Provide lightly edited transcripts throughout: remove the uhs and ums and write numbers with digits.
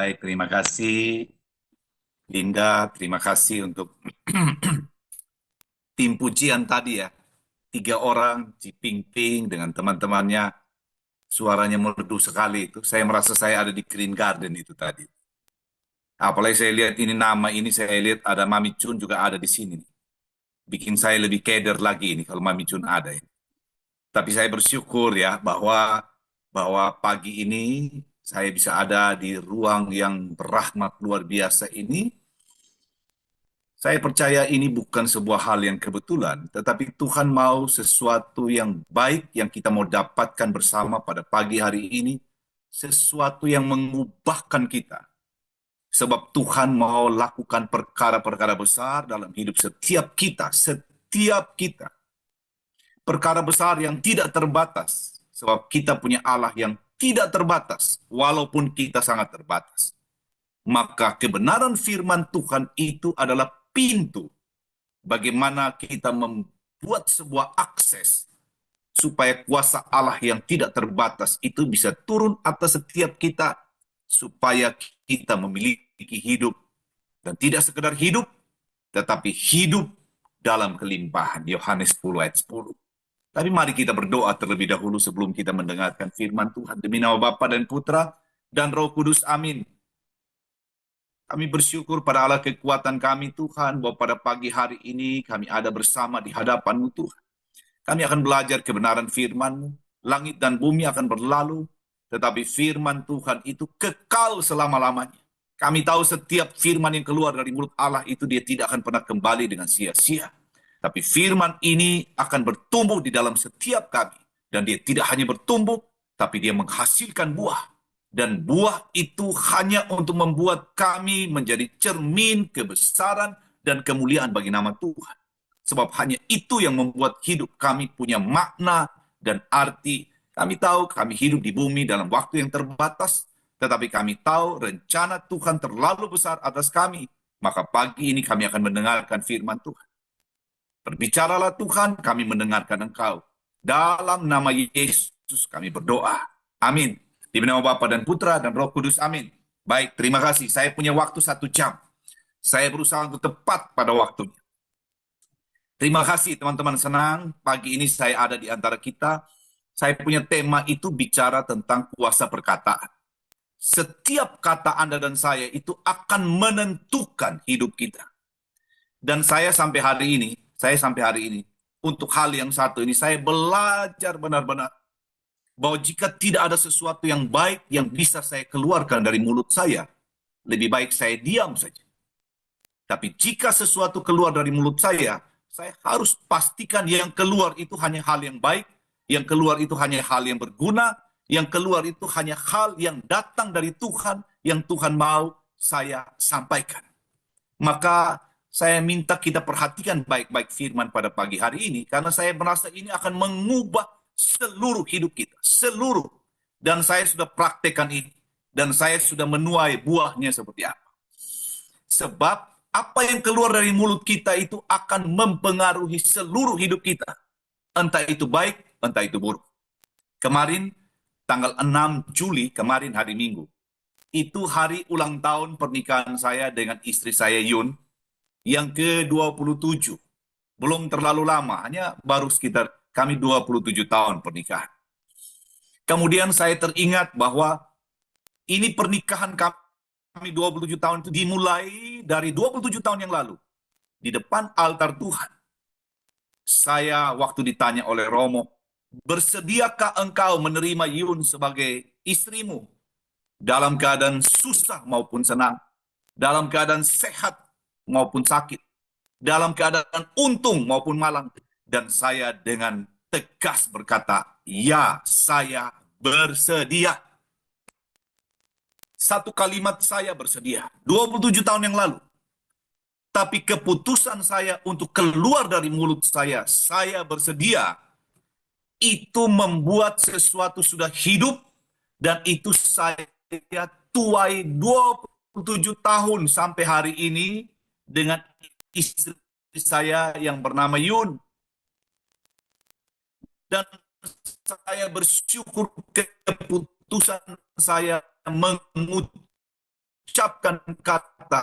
Baik, terima kasih Linda. Terima kasih untuk tim pujian tadi ya. Tiga orang, Ci Ping Ping dengan teman-temannya, suaranya merdu sekali itu. Saya merasa saya ada di Green Garden itu tadi. Apalagi saya lihat ini nama ini, saya lihat ada Mami Chun juga ada di sini. Bikin saya lebih keder lagi ini kalau Mami Chun ada ya. Tapi saya bersyukur ya bahwa pagi ini saya bisa ada di ruang yang berahmat luar biasa ini. Saya percaya ini bukan sebuah hal yang kebetulan, tetapi Tuhan mau sesuatu yang baik yang kita mau dapatkan bersama pada pagi hari ini, sesuatu yang mengubahkan kita. Sebab Tuhan mau lakukan perkara-perkara besar dalam hidup setiap kita, setiap kita. Perkara besar yang tidak terbatas, sebab kita punya Allah yang tidak terbatas, walaupun kita sangat terbatas. Maka kebenaran firman Tuhan itu adalah pintu bagaimana kita membuat sebuah akses supaya kuasa Allah yang tidak terbatas itu bisa turun atas setiap kita supaya kita memiliki hidup dan tidak sekedar hidup tetapi hidup dalam kelimpahan. Yohanes 10 ayat 10. Tapi mari kita berdoa terlebih dahulu sebelum kita mendengarkan firman Tuhan. Demi nama Bapa dan Putra dan Roh Kudus. Amin. Kami bersyukur pada Allah kekuatan kami Tuhan, bahwa pada pagi hari ini kami ada bersama di hadapan-Mu Tuhan. Kami akan belajar kebenaran firman-Mu. Langit dan bumi akan berlalu, tetapi firman Tuhan itu kekal selama-lamanya. Kami tahu setiap firman yang keluar dari mulut Allah itu dia tidak akan pernah kembali dengan sia-sia. Tapi firman ini akan bertumbuh di dalam setiap kami. Dan dia tidak hanya bertumbuh, tapi dia menghasilkan buah. Dan buah itu hanya untuk membuat kami menjadi cermin kebesaran dan kemuliaan bagi nama Tuhan. Sebab hanya itu yang membuat hidup kami punya makna dan arti. Kami tahu kami hidup di bumi dalam waktu yang terbatas, tetapi kami tahu rencana Tuhan terlalu besar atas kami. Maka pagi ini kami akan mendengarkan firman Tuhan. Berbicaralah Tuhan, kami mendengarkan Engkau. Dalam nama Yesus kami berdoa. Amin. Di nama Bapa dan Putra dan Roh Kudus. Amin. Baik, terima kasih. Saya punya waktu 1 jam. Saya berusaha untuk tepat pada waktunya. Terima kasih teman-teman, senang pagi ini saya ada di antara kita. Saya punya tema itu bicara tentang kuasa perkataan. Setiap kata Anda dan saya itu akan menentukan hidup kita. Dan saya sampai hari ini, untuk hal yang satu ini, saya belajar benar-benar bahwa jika tidak ada sesuatu yang baik yang bisa saya keluarkan dari mulut saya, lebih baik saya diam saja. Tapi jika sesuatu keluar dari mulut saya harus pastikan yang keluar itu hanya hal yang baik, yang keluar itu hanya hal yang berguna, yang keluar itu hanya hal yang datang dari Tuhan, yang Tuhan mau saya sampaikan. Maka saya minta kita perhatikan baik-baik firman pada pagi hari ini, karena saya merasa ini akan mengubah seluruh hidup kita, seluruh. Dan saya sudah praktekkan ini, dan saya sudah menuai buahnya seperti apa. Sebab apa yang keluar dari mulut kita itu akan mempengaruhi seluruh hidup kita. Entah itu baik, entah itu buruk. Kemarin, tanggal 6 Juli, kemarin hari Minggu, itu hari ulang tahun pernikahan saya dengan istri saya Yun, yang ke-27. Belum terlalu lama, hanya baru sekitar kami 27 tahun pernikahan. Kemudian saya teringat bahwa ini pernikahan kami 27 tahun itu dimulai dari 27 tahun yang lalu. Di depan altar Tuhan. Saya waktu ditanya oleh Romo, bersediakah engkau menerima Yun sebagai istrimu? Dalam keadaan susah maupun senang. Dalam keadaan sehat maupun sakit. Dalam keadaan untung maupun malang. Dan saya dengan tegas berkata, ya, saya bersedia. Satu kalimat saya bersedia. 27 tahun yang lalu. Tapi keputusan saya untuk keluar dari mulut saya bersedia, itu membuat sesuatu sudah hidup, dan itu saya tuai 27 tahun sampai hari ini dengan istri saya yang bernama Yun. Dan saya bersyukur keputusan saya mengucapkan mengucapkan kata,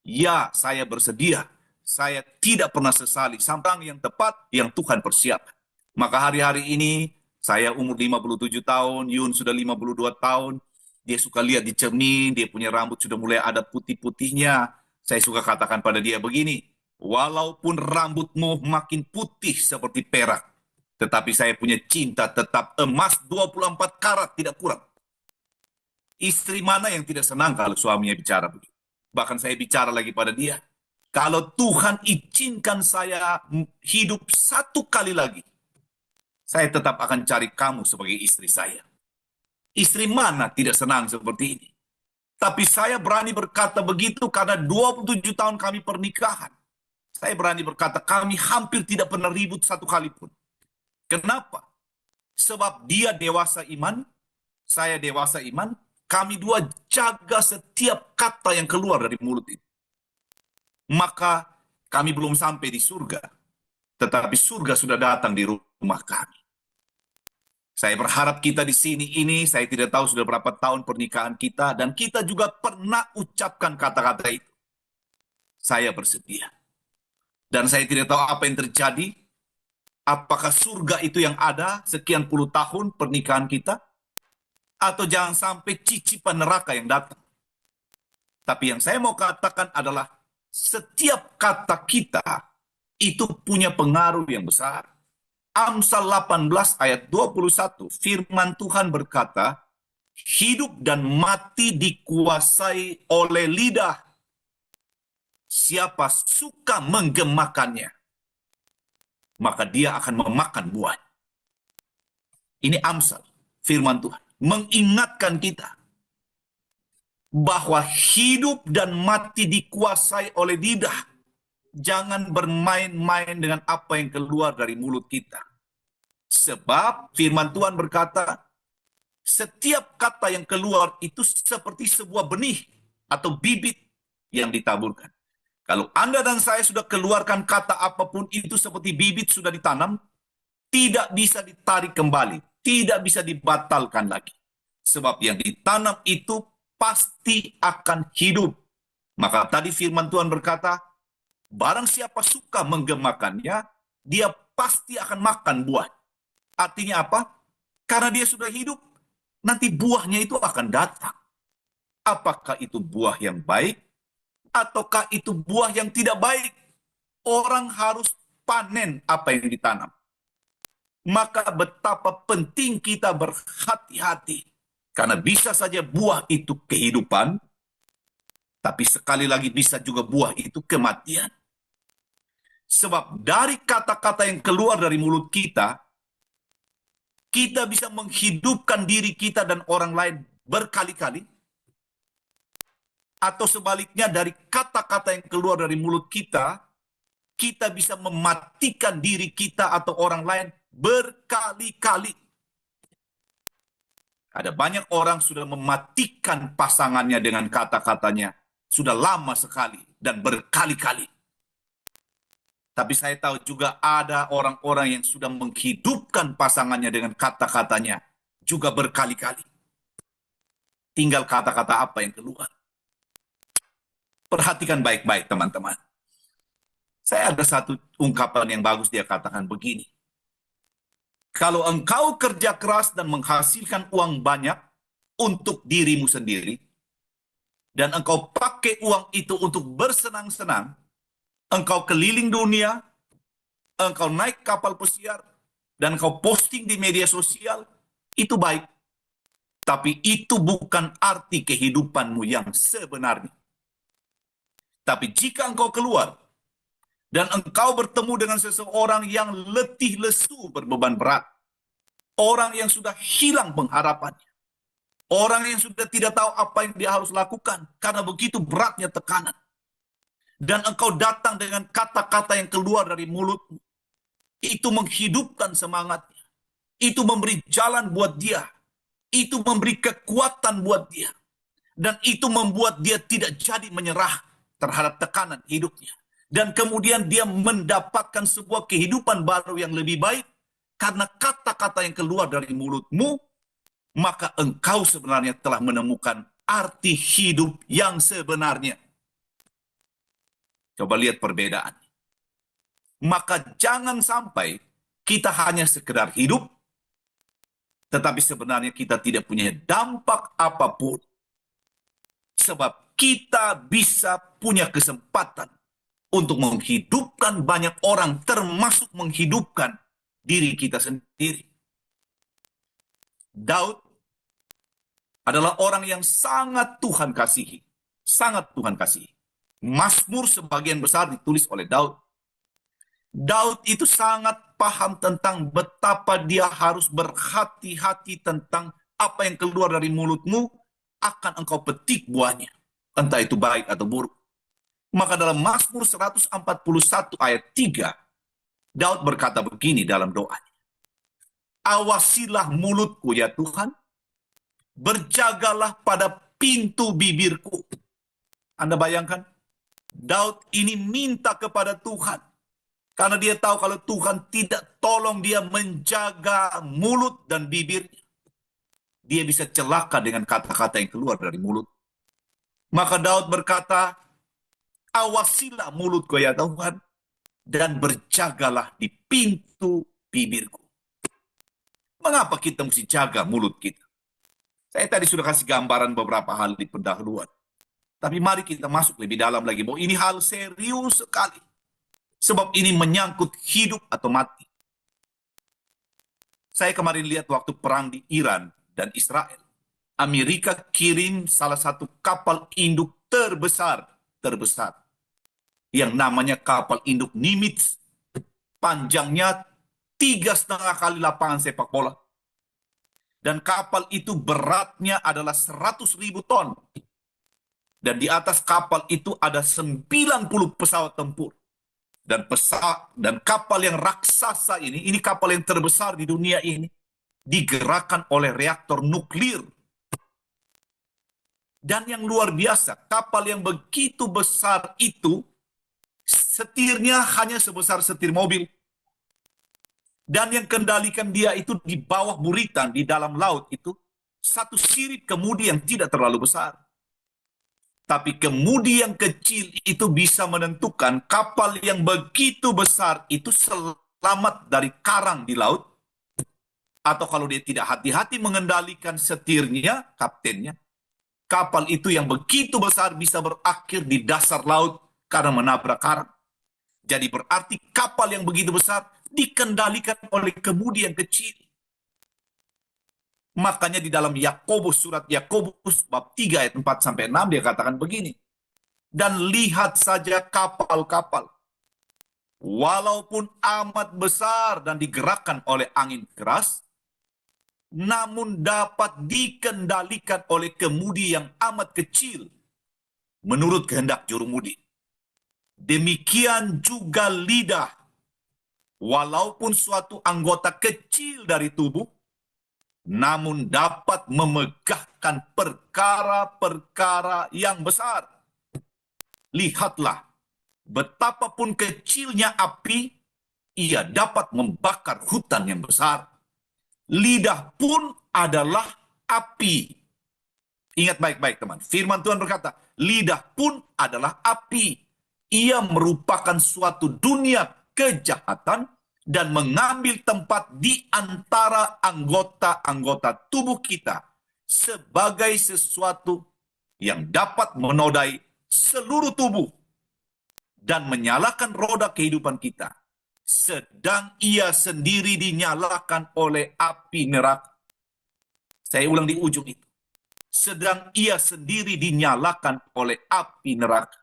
ya saya bersedia. Saya tidak pernah sesali sampai yang tepat yang Tuhan persiapkan. Maka hari-hari ini saya umur 57 tahun, Yun sudah 52 tahun. Dia suka lihat di cermin, dia punya rambut sudah mulai ada putih-putihnya. Saya suka katakan pada dia begini, walaupun rambutmu makin putih seperti perak, tetapi saya punya cinta tetap emas 24 karat tidak kurang. Istri mana yang tidak senang kalau suaminya bicara begitu? Bahkan saya bicara lagi pada dia, kalau Tuhan izinkan saya hidup satu kali lagi, saya tetap akan cari kamu sebagai istri saya. Istri mana tidak senang seperti ini? Tapi saya berani berkata begitu karena 27 tahun kami pernikahan. Saya berani berkata kami hampir tidak pernah ribut satu kali pun. Kenapa? Sebab dia dewasa iman, saya dewasa iman, kami dua jaga setiap kata yang keluar dari mulut itu. Maka kami belum sampai di surga, tetapi surga sudah datang di rumah kami. Saya berharap kita di sini ini, saya tidak tahu sudah berapa tahun pernikahan kita, dan kita juga pernah ucapkan kata-kata itu. Saya bersedia. Dan saya tidak tahu apa yang terjadi, apakah surga itu yang ada sekian puluh tahun pernikahan kita, atau jangan sampai cicipan neraka yang datang. Tapi yang saya mau katakan adalah setiap kata kita itu punya pengaruh yang besar. Amsal 18 ayat 21, firman Tuhan berkata, hidup dan mati dikuasai oleh lidah. Siapa suka menggemakannya, maka dia akan memakan buah. Ini Amsal, firman Tuhan, mengingatkan kita bahwa hidup dan mati dikuasai oleh lidah. Jangan bermain-main dengan apa yang keluar dari mulut kita. Sebab firman Tuhan berkata, setiap kata yang keluar itu seperti sebuah benih atau bibit yang ditaburkan. Kalau Anda dan saya sudah keluarkan kata apapun itu seperti bibit sudah ditanam, tidak bisa ditarik kembali, tidak bisa dibatalkan lagi. Sebab yang ditanam itu pasti akan hidup. Maka tadi firman Tuhan berkata, barang siapa suka menggemakannya, dia pasti akan makan buah. Artinya apa? Karena dia sudah hidup, nanti buahnya itu akan datang. Apakah itu buah yang baik, ataukah itu buah yang tidak baik? Orang harus panen apa yang ditanam. Maka betapa penting kita berhati-hati. Karena bisa saja buah itu kehidupan, tapi sekali lagi bisa juga buah itu kematian. Sebab dari kata-kata yang keluar dari mulut kita, kita bisa menghidupkan diri kita dan orang lain berkali-kali. Atau sebaliknya dari kata-kata yang keluar dari mulut kita, kita bisa mematikan diri kita atau orang lain berkali-kali. Ada banyak orang sudah mematikan pasangannya dengan kata-katanya. Sudah lama sekali dan berkali-kali. Tapi saya tahu juga ada orang-orang yang sudah menghidupkan pasangannya dengan kata-katanya juga berkali-kali. Tinggal kata-kata apa yang keluar. Perhatikan baik-baik teman-teman. Saya ada satu ungkapan yang bagus, dia katakan begini. Kalau engkau kerja keras dan menghasilkan uang banyak untuk dirimu sendiri, dan engkau pakai uang itu untuk bersenang-senang, engkau keliling dunia, engkau naik kapal pesiar, dan engkau posting di media sosial, itu baik. Tapi itu bukan arti kehidupanmu yang sebenarnya. Tapi jika engkau keluar, dan engkau bertemu dengan seseorang yang letih lesu berbeban berat, orang yang sudah hilang pengharapannya, orang yang sudah tidak tahu apa yang dia harus lakukan, karena begitu beratnya tekanan, dan engkau datang dengan kata-kata yang keluar dari mulutmu, itu menghidupkan semangatnya, itu memberi jalan buat dia, itu memberi kekuatan buat dia, dan itu membuat dia tidak jadi menyerah terhadap tekanan hidupnya. Dan kemudian dia mendapatkan sebuah kehidupan baru yang lebih baik, karena kata-kata yang keluar dari mulutmu, maka engkau sebenarnya telah menemukan arti hidup yang sebenarnya. Coba lihat perbedaan. Maka jangan sampai kita hanya sekedar hidup, tetapi sebenarnya kita tidak punya dampak apapun. Sebab kita bisa punya kesempatan untuk menghidupkan banyak orang, termasuk menghidupkan diri kita sendiri. Daud adalah orang yang sangat Tuhan kasihi. Sangat Tuhan kasihi. Mazmur sebagian besar ditulis oleh Daud. Daud itu sangat paham tentang betapa dia harus berhati-hati tentang apa yang keluar dari mulutmu akan engkau petik buahnya. Entah itu baik atau buruk. Maka dalam Mazmur 141 ayat 3, Daud berkata begini dalam doanya. Awasilah mulutku ya Tuhan, berjagalah pada pintu bibirku. Anda bayangkan, Daud ini minta kepada Tuhan. Karena dia tahu kalau Tuhan tidak tolong dia menjaga mulut dan bibirnya, dia bisa celaka dengan kata-kata yang keluar dari mulut. Maka Daud berkata, awasilah mulutku ya Tuhan, dan berjagalah di pintu bibirku. Mengapa kita mesti jaga mulut kita? Saya tadi sudah kasih gambaran beberapa hal di pendahuluan. Tapi mari kita masuk lebih dalam lagi, bahwa ini hal serius sekali. Sebab ini menyangkut hidup atau mati. Saya kemarin lihat waktu perang di Iran dan Israel. Amerika kirim salah satu kapal induk terbesar. Yang namanya kapal induk Nimitz. Panjangnya 3,5 kali lapangan sepak bola. Dan kapal itu beratnya adalah 100.000 ton. Dan di atas kapal itu ada 90 pesawat tempur. Dan kapal yang raksasa ini kapal yang terbesar di dunia ini, digerakkan oleh reaktor nuklir. Dan yang luar biasa, kapal yang begitu besar itu, setirnya hanya sebesar setir mobil. Dan yang kendalikan dia itu di bawah buritan, di dalam laut itu, satu sirip kemudi yang tidak terlalu besar. Tapi kemudi yang kecil itu bisa menentukan kapal yang begitu besar itu selamat dari karang di laut. Atau kalau dia tidak hati-hati mengendalikan setirnya, kaptennya, kapal itu yang begitu besar bisa berakhir di dasar laut karena menabrak karang. Jadi berarti kapal yang begitu besar dikendalikan oleh kemudi yang kecil. Makanya di dalam Yakobus, surat Yakobus bab 3 ayat 4-6 dia katakan begini. Dan lihat saja kapal-kapal, walaupun amat besar dan digerakkan oleh angin keras, namun dapat dikendalikan oleh kemudi yang amat kecil menurut kehendak jurumudi. Demikian juga lidah, walaupun suatu anggota kecil dari tubuh, namun dapat memegahkan perkara-perkara yang besar. Lihatlah, betapapun kecilnya api, ia dapat membakar hutan yang besar. Lidah pun adalah api. Ingat baik-baik teman, firman Tuhan berkata, lidah pun adalah api. Ia merupakan suatu dunia kejahatan dan mengambil tempat di antara anggota-anggota tubuh kita sebagai sesuatu yang dapat menodai seluruh tubuh dan menyalakan roda kehidupan kita, sedang ia sendiri dinyalakan oleh api neraka. Saya ulang di ujung itu. Sedang ia sendiri dinyalakan oleh api neraka.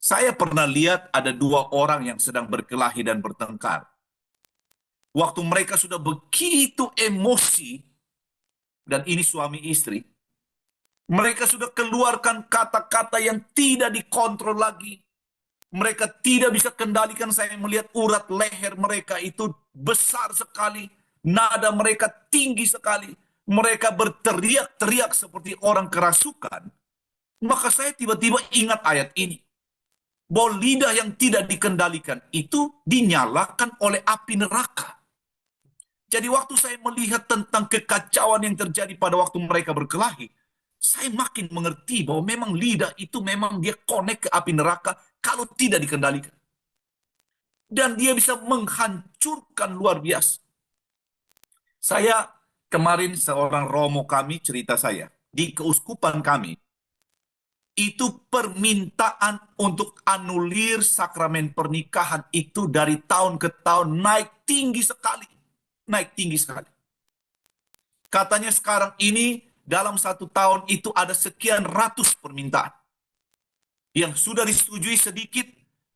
Saya pernah lihat ada dua orang yang sedang berkelahi dan bertengkar. Waktu mereka sudah begitu emosi, dan ini suami istri, mereka sudah keluarkan kata-kata yang tidak dikontrol lagi. Mereka tidak bisa kendalikan. Saya melihat urat leher mereka itu besar sekali. Nada mereka tinggi sekali. Mereka berteriak-teriak seperti orang kerasukan. Maka saya tiba-tiba ingat ayat ini. Bahwa lidah yang tidak dikendalikan itu dinyalakan oleh api neraka. Jadi waktu saya melihat tentang kekacauan yang terjadi pada waktu mereka berkelahi, Saya makin mengerti bahwa memang lidah itu memang dia connect ke api neraka kalau tidak dikendalikan. Dan dia bisa menghancurkan luar biasa. Saya kemarin seorang romo kami cerita saya, di keuskupan kami, itu permintaan untuk anulir sakramen pernikahan itu dari tahun ke tahun naik tinggi sekali. Naik tinggi sekali. Katanya sekarang ini dalam 1 tahun itu ada sekian ratus permintaan. Yang sudah disetujui sedikit,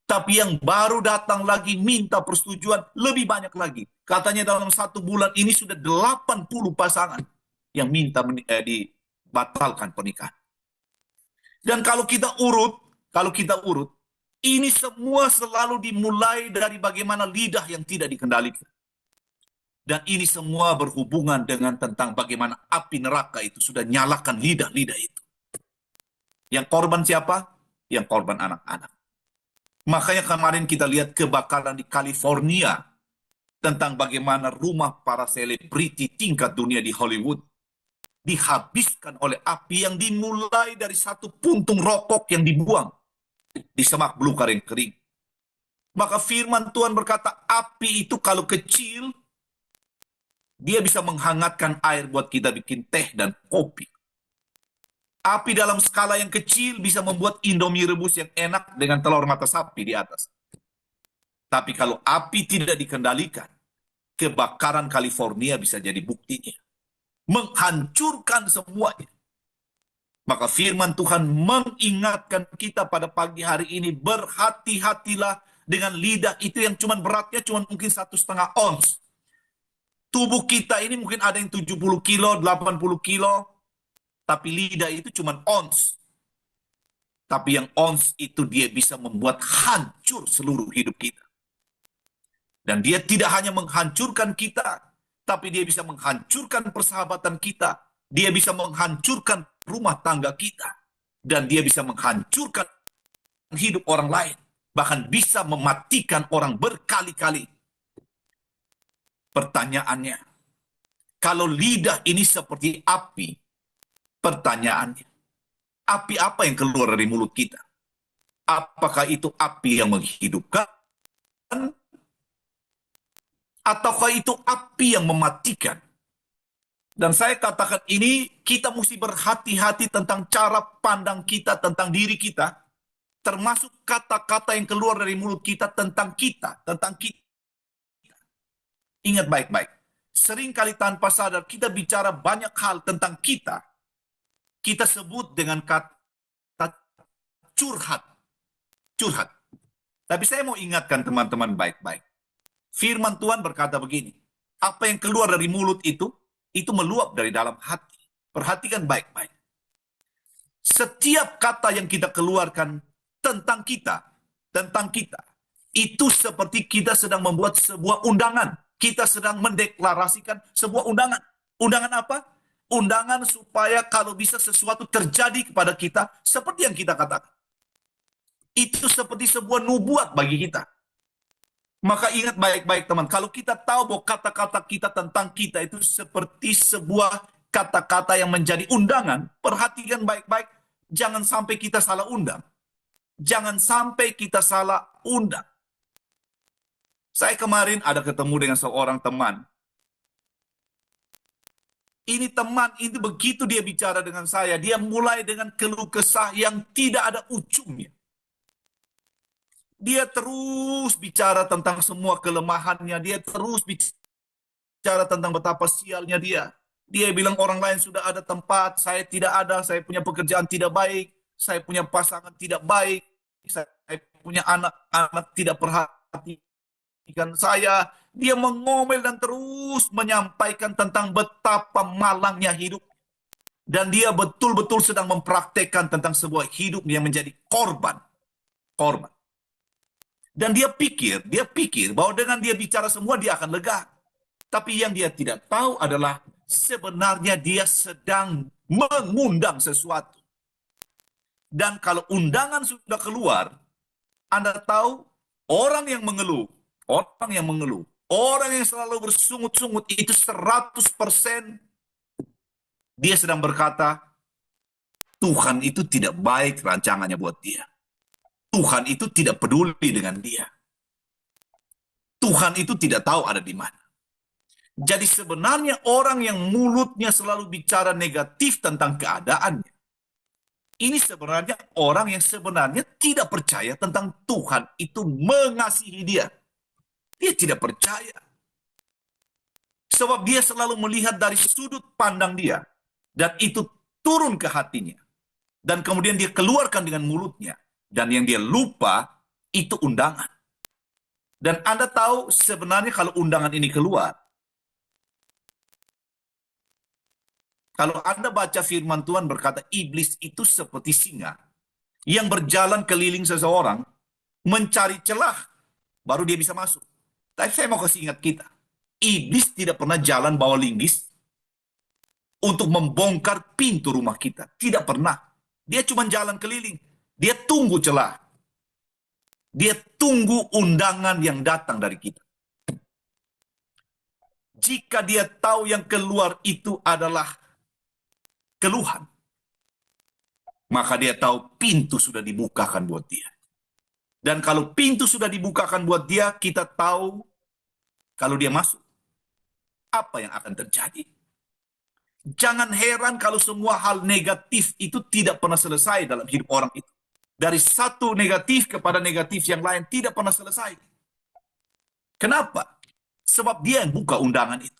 tapi yang baru datang lagi minta persetujuan lebih banyak lagi. Katanya dalam 1 bulan ini sudah 80 pasangan yang minta dibatalkan pernikahan. Dan kalau kita urut, ini semua selalu dimulai dari bagaimana lidah yang tidak dikendalikan. Dan ini semua berhubungan dengan tentang bagaimana api neraka itu sudah nyalakan lidah-lidah itu. Yang korban siapa? Yang korban anak-anak. Makanya kemarin kita lihat kebakaran di California tentang bagaimana rumah para selebriti tingkat dunia di Hollywood dihabiskan oleh api yang dimulai dari satu puntung rokok yang dibuang di semak belukar yang kering. Maka firman Tuhan berkata, api itu kalau kecil, dia bisa menghangatkan air buat kita bikin teh dan kopi. Api dalam skala yang kecil bisa membuat Indomie rebus yang enak dengan telur mata sapi di atas. Tapi kalau api tidak dikendalikan, kebakaran California bisa jadi buktinya. Menghancurkan semuanya. Maka firman Tuhan mengingatkan kita pada pagi hari ini, berhati-hatilah dengan lidah itu yang beratnya cuma mungkin 1,5 ons. Tubuh kita ini mungkin ada yang 70 kilo, 80 kilo, tapi lidah itu cuma ons. Tapi yang ons itu dia bisa membuat hancur seluruh hidup kita. Dan dia tidak hanya menghancurkan kita, tapi dia bisa menghancurkan persahabatan kita. Dia bisa menghancurkan rumah tangga kita. Dan dia bisa menghancurkan hidup orang lain. Bahkan bisa mematikan orang berkali-kali. Pertanyaannya, kalau lidah ini seperti api, pertanyaannya, api apa yang keluar dari mulut kita? Apakah itu api yang menghidupkan? Ataukah itu api yang mematikan? Dan saya katakan ini, kita mesti berhati-hati tentang cara pandang kita, tentang diri kita, termasuk kata-kata yang keluar dari mulut kita tentang kita, tentang kita. Ingat baik-baik. Seringkali tanpa sadar kita bicara banyak hal tentang kita. Kita sebut dengan kata curhat. Curhat. Tapi saya mau ingatkan teman-teman baik-baik. Firman Tuhan berkata begini. Apa yang keluar dari mulut itu meluap dari dalam hati. Perhatikan baik-baik. Setiap kata yang kita keluarkan tentang kita, itu seperti kita sedang membuat sebuah undangan. Kita sedang mendeklarasikan sebuah undangan. Undangan apa? Undangan supaya kalau bisa sesuatu terjadi kepada kita seperti yang kita katakan. Itu seperti sebuah nubuat bagi kita. Maka ingat baik-baik teman, kalau kita tahu bahwa kata-kata kita tentang kita itu seperti sebuah kata-kata yang menjadi undangan, perhatikan baik-baik, jangan sampai kita salah undang. Jangan sampai kita salah undang. Saya kemarin ada ketemu dengan seorang teman. Ini teman, ini begitu dia bicara dengan saya, dia mulai dengan keluh kesah yang tidak ada ujungnya. Dia terus bicara tentang semua kelemahannya, dia terus bicara tentang betapa sialnya dia. Dia bilang orang lain sudah ada tempat, saya tidak ada, saya punya pekerjaan tidak baik, saya punya pasangan tidak baik, saya punya anak-anak tidak perhatikan saya. Dia mengomel dan terus menyampaikan tentang betapa malangnya hidup. Dan dia betul-betul sedang mempraktekkan tentang sebuah hidup yang menjadi korban. Korban. Dan dia pikir bahwa dengan dia bicara semua dia akan lega. Tapi yang dia tidak tahu adalah sebenarnya dia sedang mengundang sesuatu. Dan kalau undangan sudah keluar, Anda tahu orang yang mengeluh, orang yang selalu bersungut-sungut itu 100% dia sedang berkata, Tuhan itu tidak baik rancangannya buat dia. Tuhan itu tidak peduli dengan dia. Tuhan itu tidak tahu ada di mana. Jadi sebenarnya orang yang mulutnya selalu bicara negatif tentang keadaannya, ini sebenarnya orang yang sebenarnya tidak percaya tentang Tuhan itu mengasihi dia. Dia tidak percaya. Sebab dia selalu melihat dari sudut pandang dia. Dan itu turun ke hatinya. Dan kemudian dia keluarkan dengan mulutnya. Dan yang dia lupa, itu undangan. Dan Anda tahu sebenarnya kalau undangan ini keluar, kalau Anda baca firman Tuhan berkata, iblis itu seperti singa yang berjalan keliling seseorang, mencari celah, baru dia bisa masuk. Tapi saya mau kasih ingat kita, iblis tidak pernah jalan bawa linggis untuk membongkar pintu rumah kita. Tidak pernah. Dia cuma jalan keliling. Dia tunggu celah. Dia tunggu undangan yang datang dari kita. Jika dia tahu yang keluar itu adalah keluhan, maka dia tahu pintu sudah dibukakan buat dia. Dan kalau pintu sudah dibukakan buat dia, kita tahu kalau dia masuk, apa yang akan terjadi. Jangan heran kalau semua hal negatif itu tidak pernah selesai dalam hidup orang itu. Dari satu negatif kepada negatif yang lain tidak pernah selesai. Kenapa? Sebab dia yang buka undangan itu.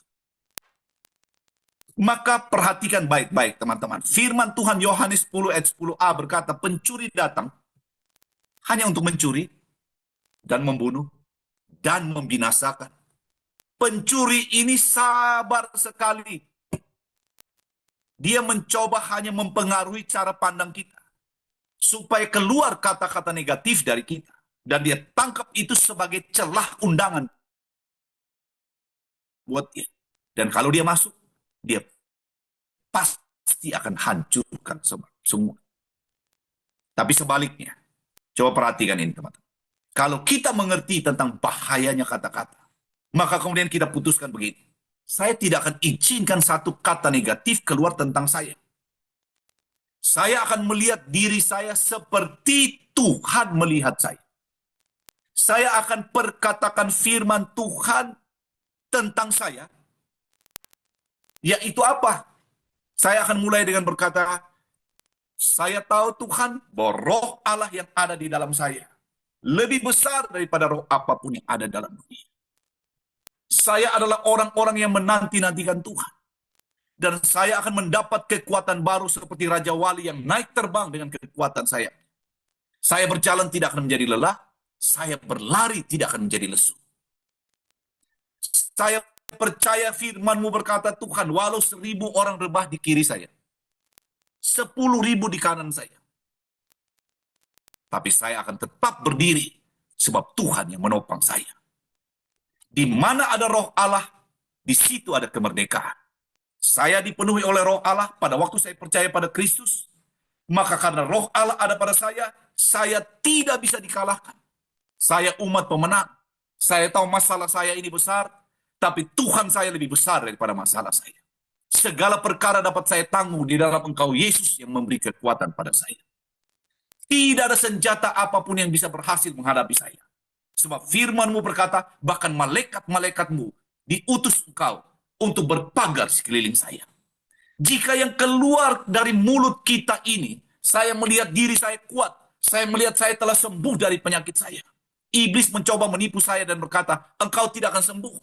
Maka perhatikan baik-baik teman-teman. Firman Tuhan Yohanes 10 ayat 10a berkata, pencuri datang hanya untuk mencuri dan membunuh dan membinasakan. Pencuri ini sabar sekali. Dia mencoba hanya mempengaruhi cara pandang kita. Supaya keluar kata-kata negatif dari kita. Dan dia tangkap itu sebagai celah undangan buat dia. Dan kalau dia masuk, dia pasti akan hancurkan semua. Tapi sebaliknya, coba perhatikan ini teman-teman. Kalau kita mengerti tentang bahayanya kata-kata, maka kemudian kita putuskan begini. Saya tidak akan izinkan satu kata negatif keluar tentang saya. Saya akan melihat diri saya seperti Tuhan melihat saya. Saya akan perkatakan firman Tuhan tentang saya. Yaitu apa? Saya akan mulai dengan berkata, saya tahu Tuhan bahwa roh Allah yang ada di dalam saya lebih besar daripada roh apapun yang ada dalam dunia. Saya adalah orang-orang yang menanti-nantikan Tuhan. Dan saya akan mendapat kekuatan baru seperti Raja Wali yang naik terbang dengan kekuatan saya. Saya berjalan tidak akan menjadi lelah. Saya berlari tidak akan menjadi lesu. Saya percaya firman-Mu berkata, Tuhan, walau 1.000 orang rebah di kiri saya, 10.000 di kanan saya, tapi saya akan tetap berdiri sebab Tuhan yang menopang saya. Di mana ada roh Allah, di situ ada kemerdekaan. Saya dipenuhi oleh roh Allah pada waktu saya percaya pada Kristus. Maka karena roh Allah ada pada saya tidak bisa dikalahkan. Saya umat pemenang. Saya tahu masalah saya ini besar, tapi Tuhan saya lebih besar daripada masalah saya. Segala perkara dapat saya tanggung di dalam Engkau Yesus yang memberi kekuatan pada saya. Tidak ada senjata apapun yang bisa berhasil menghadapi saya. Sebab firman-Mu berkata, bahkan malaikat-malaikat-Mu diutus Engkau untuk berpagar sekeliling saya. Jika yang keluar dari mulut kita ini, saya melihat diri saya kuat, saya melihat saya telah sembuh dari penyakit saya. Iblis mencoba menipu saya dan berkata, engkau tidak akan sembuh.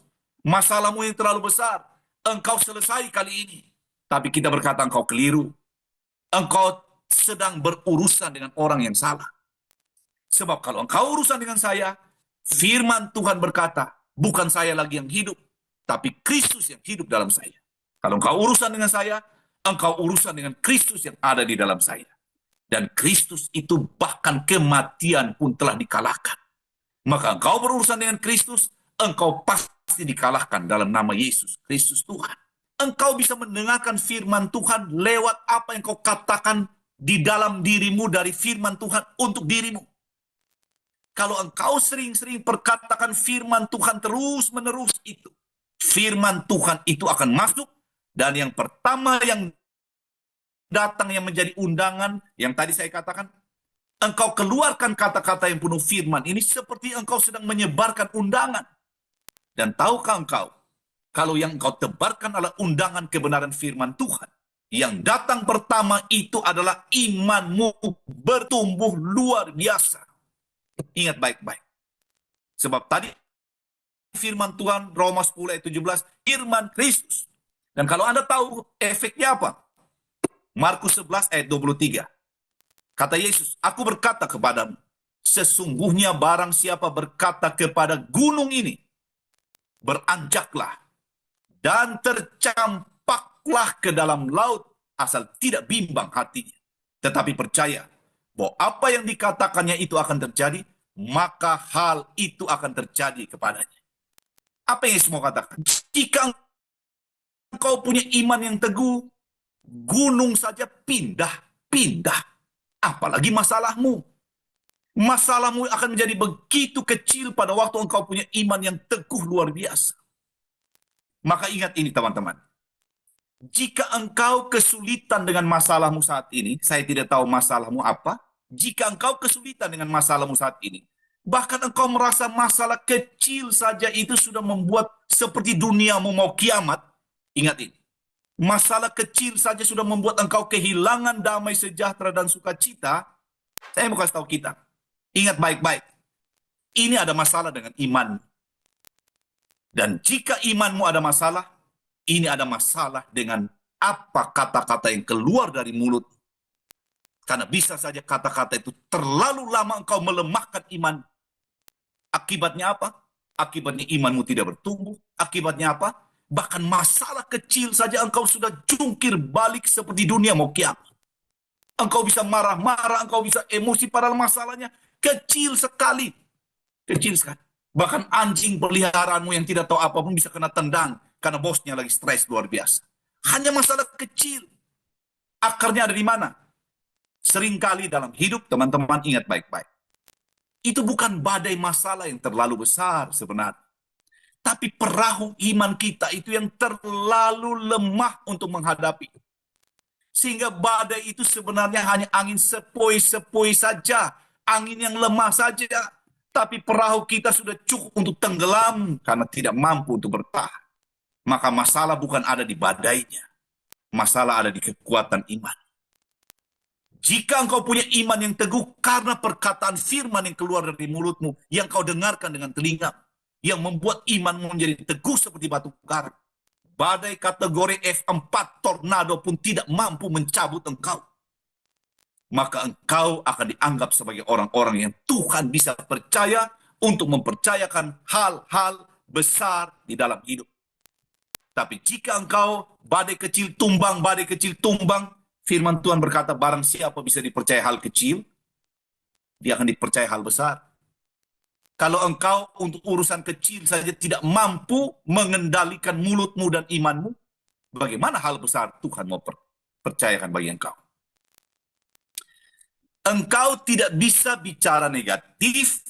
Masalahmu yang terlalu besar, engkau selesai kali ini. Tapi kita berkata, engkau keliru. Engkau sedang berurusan dengan orang yang salah. Sebab kalau engkau urusan dengan saya, firman Tuhan berkata, bukan saya lagi yang hidup, tapi Kristus yang hidup dalam saya. Kalau engkau urusan dengan saya, engkau urusan dengan Kristus yang ada di dalam saya. Dan Kristus itu bahkan kematian pun telah dikalahkan. Maka engkau berurusan dengan Kristus, engkau pasti dikalahkan dalam nama Yesus Kristus Tuhan. Engkau bisa mendengarkan firman Tuhan lewat apa yang kau katakan di dalam dirimu dari firman Tuhan untuk dirimu. Kalau engkau sering-sering perkatakan firman Tuhan terus-menerus itu, firman Tuhan itu akan masuk, dan yang pertama yang datang yang menjadi undangan, yang tadi saya katakan, engkau keluarkan kata-kata yang penuh firman. Ini seperti engkau sedang menyebarkan undangan. Dan tahukah engkau, kalau yang engkau tebarkan adalah undangan kebenaran firman Tuhan, yang datang pertama itu adalah imanmu bertumbuh luar biasa. Ingat baik-baik. Sebab tadi firman Tuhan, Roma 10 ayat 17, firman Kristus. Dan kalau Anda tahu efeknya apa? Markus 11 ayat 23. Kata Yesus, aku berkata kepadamu, sesungguhnya barang siapa berkata kepada gunung ini, beranjaklah dan tercampaklah ke dalam laut, asal tidak bimbang hatinya, tetapi percaya bahwa apa yang dikatakannya itu akan terjadi, maka hal itu akan terjadi kepadanya. Apa yang Yesus mau katakan? Jika engkau punya iman yang teguh, gunung saja pindah. Apalagi masalahmu. Masalahmu akan menjadi begitu kecil pada waktu engkau punya iman yang teguh luar biasa. Maka ingat ini teman-teman. Jika engkau kesulitan dengan masalahmu saat ini, saya tidak tahu masalahmu apa. Jika engkau kesulitan dengan masalahmu saat ini, bahkan engkau merasa masalah kecil saja itu sudah membuat seperti duniamu mau kiamat, ingat ini. Masalah kecil saja sudah membuat engkau kehilangan damai sejahtera dan sukacita. Saya mau kasih tahu kita, ingat baik-baik. Ini ada masalah dengan iman. Dan jika imanmu ada masalah, ini ada masalah dengan apa kata-kata yang keluar dari mulut. Karena bisa saja kata-kata itu terlalu lama engkau melemahkan iman. Akibatnya apa? Akibatnya imanmu tidak bertumbuh. Akibatnya apa? Bahkan masalah kecil saja engkau sudah jungkir balik seperti dunia mau kiamat. Engkau bisa marah-marah, engkau bisa emosi, padahal masalahnya kecil sekali. Kecil sekali. Bahkan anjing peliharaanmu yang tidak tahu apapun bisa kena tendang karena bosnya lagi stres luar biasa. Hanya masalah kecil. Akarnya ada di mana? Seringkali dalam hidup, teman-teman ingat baik-baik. Itu bukan badai masalah yang terlalu besar sebenarnya. Tapi perahu iman kita itu yang terlalu lemah untuk menghadapi. Sehingga badai itu sebenarnya hanya angin sepoi-sepoi saja. Angin yang lemah saja. Tapi perahu kita sudah cukup untuk tenggelam karena tidak mampu untuk bertahan. Maka masalah bukan ada di badainya. Masalah ada di kekuatan iman. Jika engkau punya iman yang teguh karena perkataan firman yang keluar dari mulutmu, yang kau dengarkan dengan telinga, yang membuat imanmu menjadi teguh seperti batu karang. Badai kategori F4 tornado pun tidak mampu mencabut engkau. Maka engkau akan dianggap sebagai orang-orang yang Tuhan bisa percaya untuk mempercayakan hal-hal besar di dalam hidup. Tapi jika engkau badai kecil tumbang, firman Tuhan berkata, barang siapa bisa dipercaya hal kecil, dia akan dipercaya hal besar. Kalau engkau untuk urusan kecil saja tidak mampu mengendalikan mulutmu dan imanmu, bagaimana hal besar Tuhan mau percayakan bagi engkau? Engkau tidak bisa bicara negatif,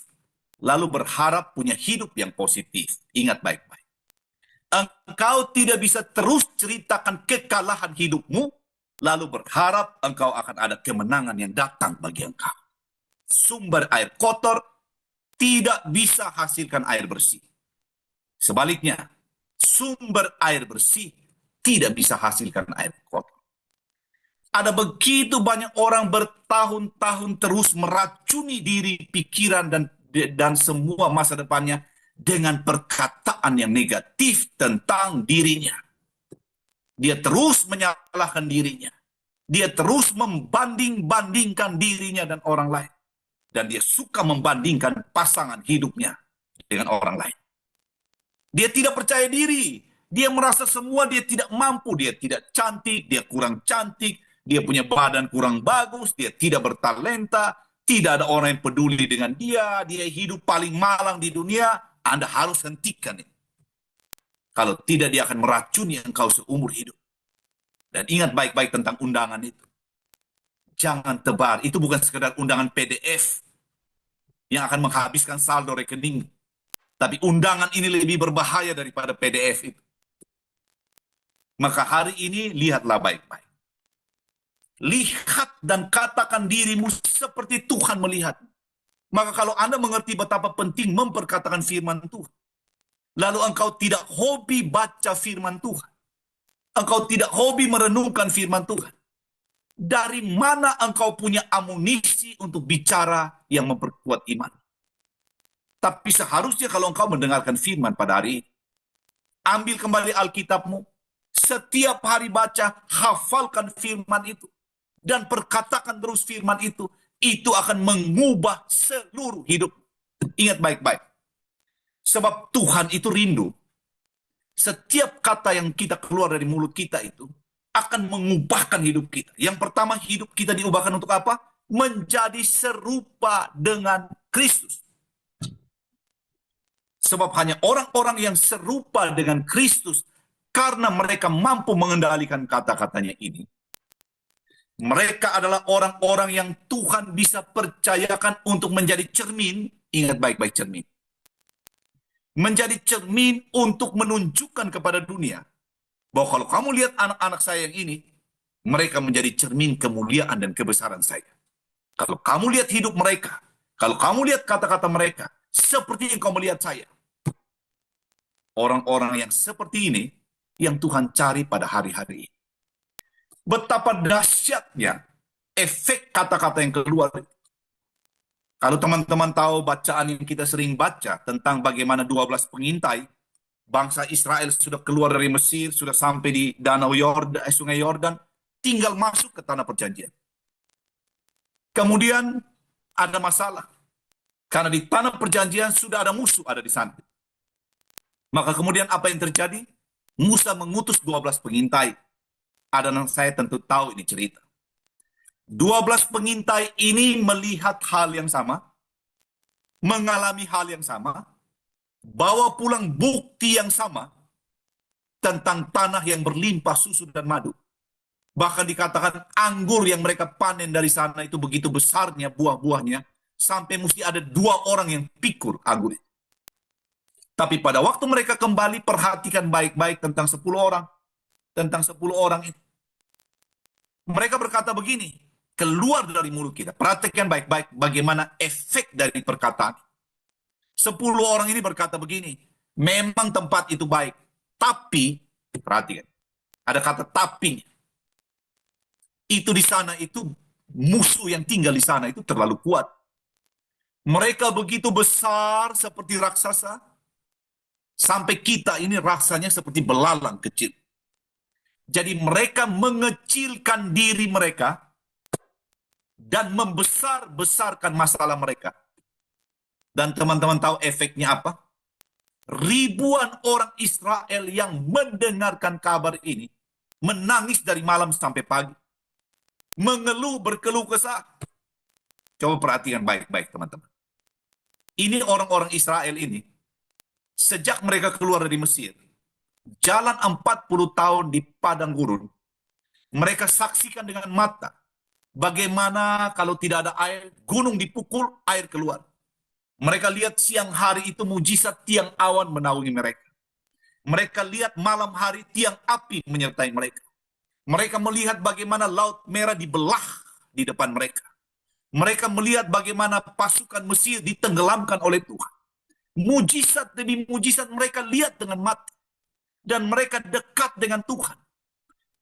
lalu berharap punya hidup yang positif. Ingat baik-baik. Engkau tidak bisa terus ceritakan kekalahan hidupmu, lalu berharap engkau akan ada kemenangan yang datang bagi engkau. Sumber air kotor tidak bisa hasilkan air bersih. Sebaliknya, sumber air bersih tidak bisa hasilkan air kotor. Ada begitu banyak orang bertahun-tahun terus meracuni diri, pikiran, dan semua masa depannya dengan perkataan yang negatif tentang dirinya. Dia terus menyalahkan dirinya. Dia terus membanding-bandingkan dirinya dan orang lain. Dan dia suka membandingkan pasangan hidupnya dengan orang lain. Dia tidak percaya diri. Dia merasa semua dia tidak mampu. Dia tidak cantik, dia kurang cantik, dia punya badan kurang bagus, dia tidak bertalenta, tidak ada orang yang peduli dengan dia, dia hidup paling malang di dunia. Anda harus hentikan ini. Kalau tidak, dia akan meracuni engkau seumur hidup. Dan ingat baik-baik tentang undangan itu. Jangan tebar. Itu bukan sekedar undangan PDF yang akan menghabiskan saldo rekening. Tapi undangan ini lebih berbahaya daripada PDF itu. Maka hari ini lihatlah baik-baik. Lihat dan katakan dirimu seperti Tuhan melihat. Maka kalau Anda mengerti betapa penting memperkatakan firman Tuhan, lalu engkau tidak hobi baca firman Tuhan, engkau tidak hobi merenungkan firman Tuhan, dari mana engkau punya amunisi untuk bicara yang memperkuat iman? Tapi seharusnya kalau engkau mendengarkan firman pada hari ini, ambil kembali Alkitabmu, setiap hari baca, hafalkan firman itu, dan perkatakan terus firman itu akan mengubah seluruh hidup. Ingat baik-baik, sebab Tuhan itu rindu. Setiap kata yang kita keluar dari mulut kita itu akan mengubahkan hidup kita. Yang pertama, hidup kita diubahkan untuk apa? Menjadi serupa dengan Kristus. Sebab hanya orang-orang yang serupa dengan Kristus, karena mereka mampu mengendalikan kata-katanya ini, mereka adalah orang-orang yang Tuhan bisa percayakan untuk menjadi cermin. Ingat baik-baik, cermin. Menjadi cermin untuk menunjukkan kepada dunia bahwa kalau kamu lihat anak-anak saya yang ini, mereka menjadi cermin kemuliaan dan kebesaran saya. Kalau kamu lihat hidup mereka, kalau kamu lihat kata-kata mereka, seperti yang kamu melihat saya. Orang-orang yang seperti ini, yang Tuhan cari pada hari-hari ini. Betapa dahsyatnya efek kata-kata yang keluar. Kalau teman-teman tahu bacaan yang kita sering baca tentang bagaimana 12 pengintai, bangsa Israel sudah keluar dari Mesir, sudah sampai di Danau Yordan, Sungai Yordan, tinggal masuk ke tanah perjanjian. Kemudian ada masalah. Karena di tanah perjanjian sudah ada musuh ada di sana. Maka kemudian apa yang terjadi? Musa mengutus 12 pengintai. Ada yang saya tentu tahu ini cerita. 12 pengintai ini melihat hal yang sama, mengalami hal yang sama, bawa pulang bukti yang sama tentang tanah yang berlimpah susu dan madu. Bahkan dikatakan anggur yang mereka panen dari sana itu begitu besarnya buah-buahnya, sampai mesti ada 2 orang yang pikul anggur itu. Tapi pada waktu mereka kembali, perhatikan baik-baik tentang 10 orang. Tentang 10 orang itu. Mereka berkata begini, keluar dari mulut kita. Perhatikan baik-baik bagaimana efek dari perkataan. 10 orang ini berkata begini, memang tempat itu baik, tapi, perhatikan, ada kata tapi. Itu di sana itu, musuh yang tinggal di sana itu terlalu kuat. Mereka begitu besar seperti raksasa, sampai kita ini rasanya seperti belalang kecil. Jadi mereka mengecilkan diri mereka dan membesar-besarkan masalah mereka. Dan teman-teman tahu efeknya apa? Ribuan orang Israel yang mendengarkan kabar ini menangis dari malam sampai pagi. Mengeluh, berkeluh kesah. Coba perhatikan baik-baik teman-teman. Ini orang-orang Israel ini, sejak mereka keluar dari Mesir, jalan 40 tahun di padang gurun, mereka saksikan dengan mata bagaimana kalau tidak ada air, gunung dipukul, air keluar. Mereka lihat siang hari itu mujizat tiang awan menaungi mereka. Mereka lihat malam hari tiang api menyertai mereka. Mereka melihat bagaimana Laut Merah dibelah di depan mereka. Mereka melihat bagaimana pasukan Mesir ditenggelamkan oleh Tuhan. Mujizat demi mujizat mereka lihat dengan mata. Dan mereka dekat dengan Tuhan.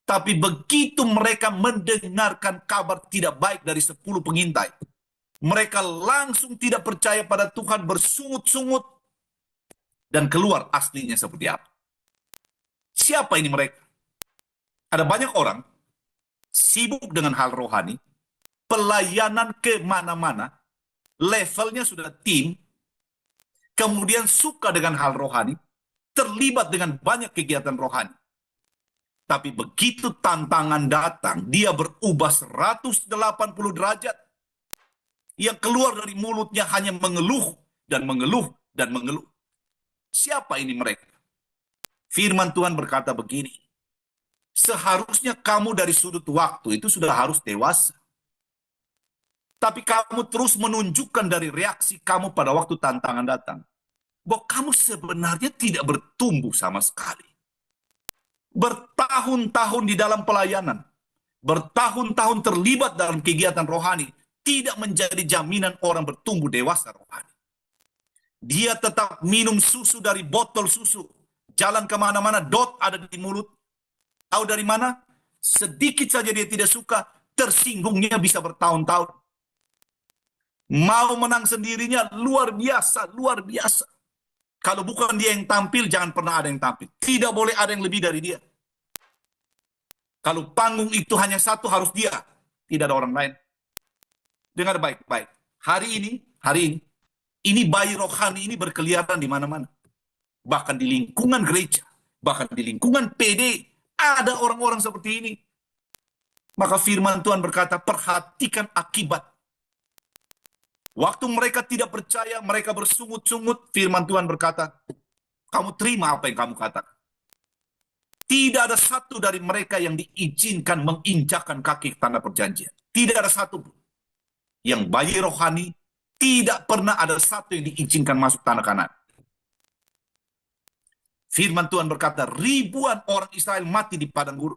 Tapi begitu mereka mendengarkan kabar tidak baik dari 10 pengintai, mereka langsung tidak percaya pada Tuhan, bersungut-sungut, dan keluar aslinya seperti apa. Siapa ini mereka? Ada banyak orang sibuk dengan hal rohani, pelayanan kemana-mana, levelnya sudah tim, kemudian suka dengan hal rohani, terlibat dengan banyak kegiatan rohani. Tapi begitu tantangan datang, dia berubah 180 derajat. Yang keluar dari mulutnya hanya mengeluh dan mengeluh dan mengeluh. Siapa ini mereka? Firman Tuhan berkata begini, seharusnya kamu dari sudut waktu itu sudah harus dewasa. Tapi kamu terus menunjukkan dari reaksi kamu pada waktu tantangan datang, bahwa kamu sebenarnya tidak bertumbuh sama sekali. Bertahun-tahun di dalam pelayanan, bertahun-tahun terlibat dalam kegiatan rohani tidak menjadi jaminan orang bertumbuh dewasa rohani. Dia tetap minum susu dari botol susu. Jalan kemana-mana, dot ada di mulut. Tahu dari mana? Sedikit saja dia tidak suka, tersinggungnya bisa bertahun-tahun. Mau menang sendirinya, luar biasa, luar biasa. Kalau bukan dia yang tampil, jangan pernah ada yang tampil. Tidak boleh ada yang lebih dari dia. Kalau panggung itu hanya satu, harus dia. Tidak ada orang lain. Dengar baik-baik. Hari ini bayi rohani ini berkeliaran di mana-mana. Bahkan di lingkungan gereja, bahkan di lingkungan PD, ada orang-orang seperti ini. Maka firman Tuhan berkata, perhatikan akibat. Waktu mereka tidak percaya, mereka bersungut-sungut, firman Tuhan berkata, kamu terima apa yang kamu katakan. Tidak ada satu dari mereka yang diizinkan menginjakkan kaki tanah perjanjian. Tidak ada satu pun. Yang bayi rohani, tidak pernah ada satu yang diizinkan masuk tanah Kanaan. Firman Tuhan berkata, ribuan orang Israel mati di padang gurun.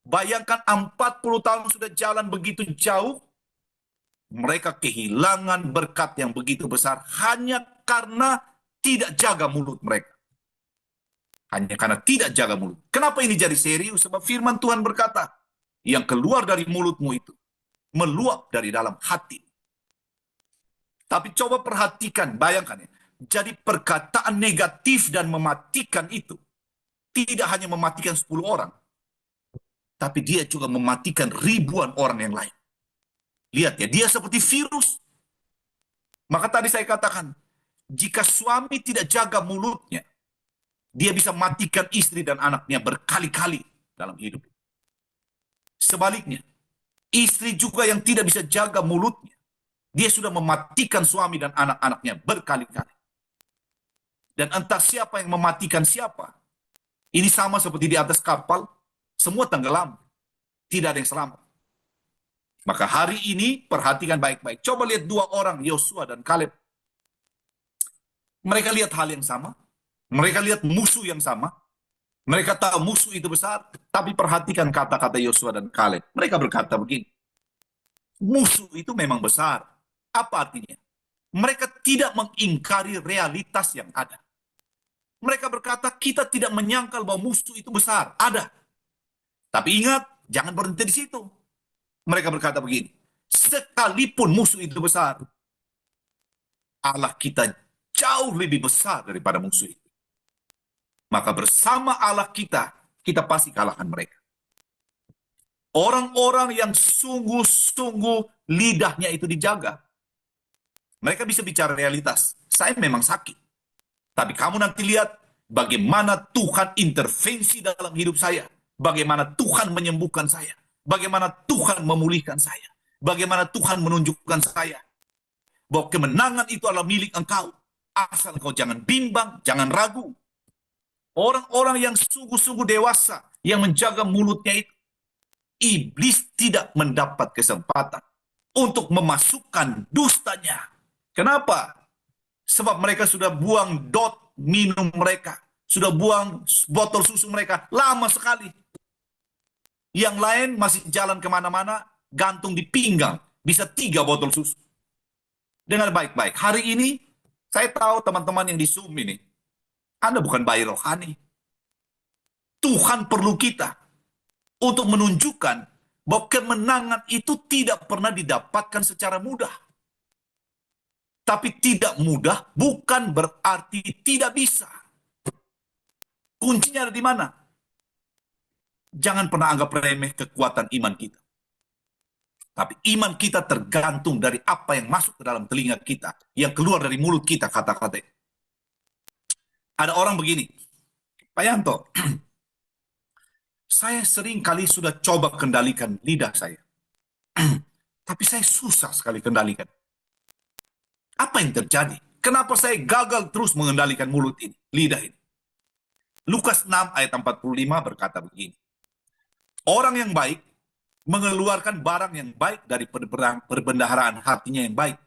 Bayangkan 40 tahun sudah jalan begitu jauh, mereka kehilangan berkat yang begitu besar hanya karena tidak jaga mulut mereka. Hanya karena tidak jaga mulut. Kenapa ini jadi serius? Sebab firman Tuhan berkata, yang keluar dari mulutmu itu meluap dari dalam hati. Tapi coba perhatikan, bayangkan ya. Jadi perkataan negatif dan mematikan itu tidak hanya mematikan 10 orang, tapi dia juga mematikan ribuan orang yang lain. Lihat ya, dia seperti virus. Maka tadi saya katakan, jika suami tidak jaga mulutnya, dia bisa matikan istri dan anaknya berkali-kali dalam hidup. Sebaliknya, istri juga yang tidak bisa jaga mulutnya, dia sudah mematikan suami dan anak-anaknya berkali-kali. Dan entah siapa yang mematikan siapa. Ini sama seperti di atas kapal, semua tenggelam. Tidak ada yang selamat. Maka hari ini perhatikan baik-baik. Coba lihat dua orang, Yosua dan Kaleb. Mereka lihat hal yang sama. Mereka lihat musuh yang sama. Mereka tahu musuh itu besar. Tapi perhatikan kata-kata Yosua dan Kaleb. Mereka berkata begini. Musuh itu memang besar. Apa artinya? Mereka tidak mengingkari realitas yang ada. Mereka berkata, kita tidak menyangkal bahwa musuh itu besar. Ada. Tapi ingat, jangan berhenti di situ. Mereka berkata begini, sekalipun musuh itu besar, Allah kita jauh lebih besar daripada musuh itu. Maka bersama Allah kita pasti kalahkan mereka. Orang-orang yang sungguh-sungguh lidahnya itu dijaga. Mereka bisa bicara realitas. Saya memang sakit. Tapi kamu nanti lihat bagaimana Tuhan intervensi dalam hidup saya. Bagaimana Tuhan menyembuhkan saya. Bagaimana Tuhan memulihkan saya. Bagaimana Tuhan menunjukkan saya. Bahwa kemenangan itu adalah milik engkau. Asal engkau jangan bimbang, jangan ragu. Orang-orang yang sungguh-sungguh dewasa, yang menjaga mulutnya itu, iblis tidak mendapat kesempatan untuk memasukkan dustanya. Kenapa? Sebab mereka sudah buang dot minum mereka. Sudah buang botol susu mereka. Lama sekali. Yang lain masih jalan kemana-mana, gantung di pinggang. Bisa 3 botol susu. Dengar baik-baik. Hari ini, saya tahu teman-teman yang di Zoom ini, Anda bukan bayi rohani. Tuhan perlu kita untuk menunjukkan bahwa kemenangan itu tidak pernah didapatkan secara mudah. Tapi tidak mudah bukan berarti tidak bisa. Kuncinya ada di mana? Jangan pernah anggap remeh kekuatan iman kita. Tapi iman kita tergantung dari apa yang masuk ke dalam telinga kita. Yang keluar dari mulut kita, kata-kata. Ada orang begini, Pak Yanto, saya sering kali sudah coba kendalikan lidah saya. Tapi saya susah sekali kendalikan. Apa yang terjadi? Kenapa saya gagal terus mengendalikan mulut ini, lidah ini? Lukas 6 ayat 45 berkata begini. Orang yang baik mengeluarkan barang yang baik dari perbendaharaan hatinya yang baik.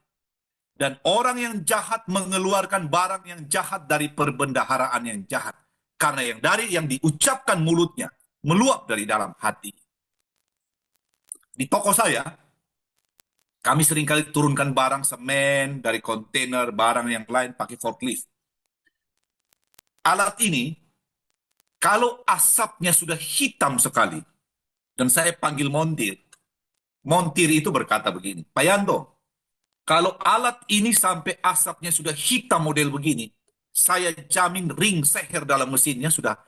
Dan orang yang jahat mengeluarkan barang yang jahat dari perbendaharaan yang jahat. Karena yang diucapkan mulutnya meluap dari dalam hati. Di toko saya, kami seringkali turunkan barang semen dari kontainer, barang yang lain pakai forklift. Alat ini, kalau asapnya sudah hitam sekali, dan saya panggil montir, montir itu berkata begini, Pak Yanto, kalau alat ini sampai asapnya sudah hitam model begini, saya jamin ring seher dalam mesinnya sudah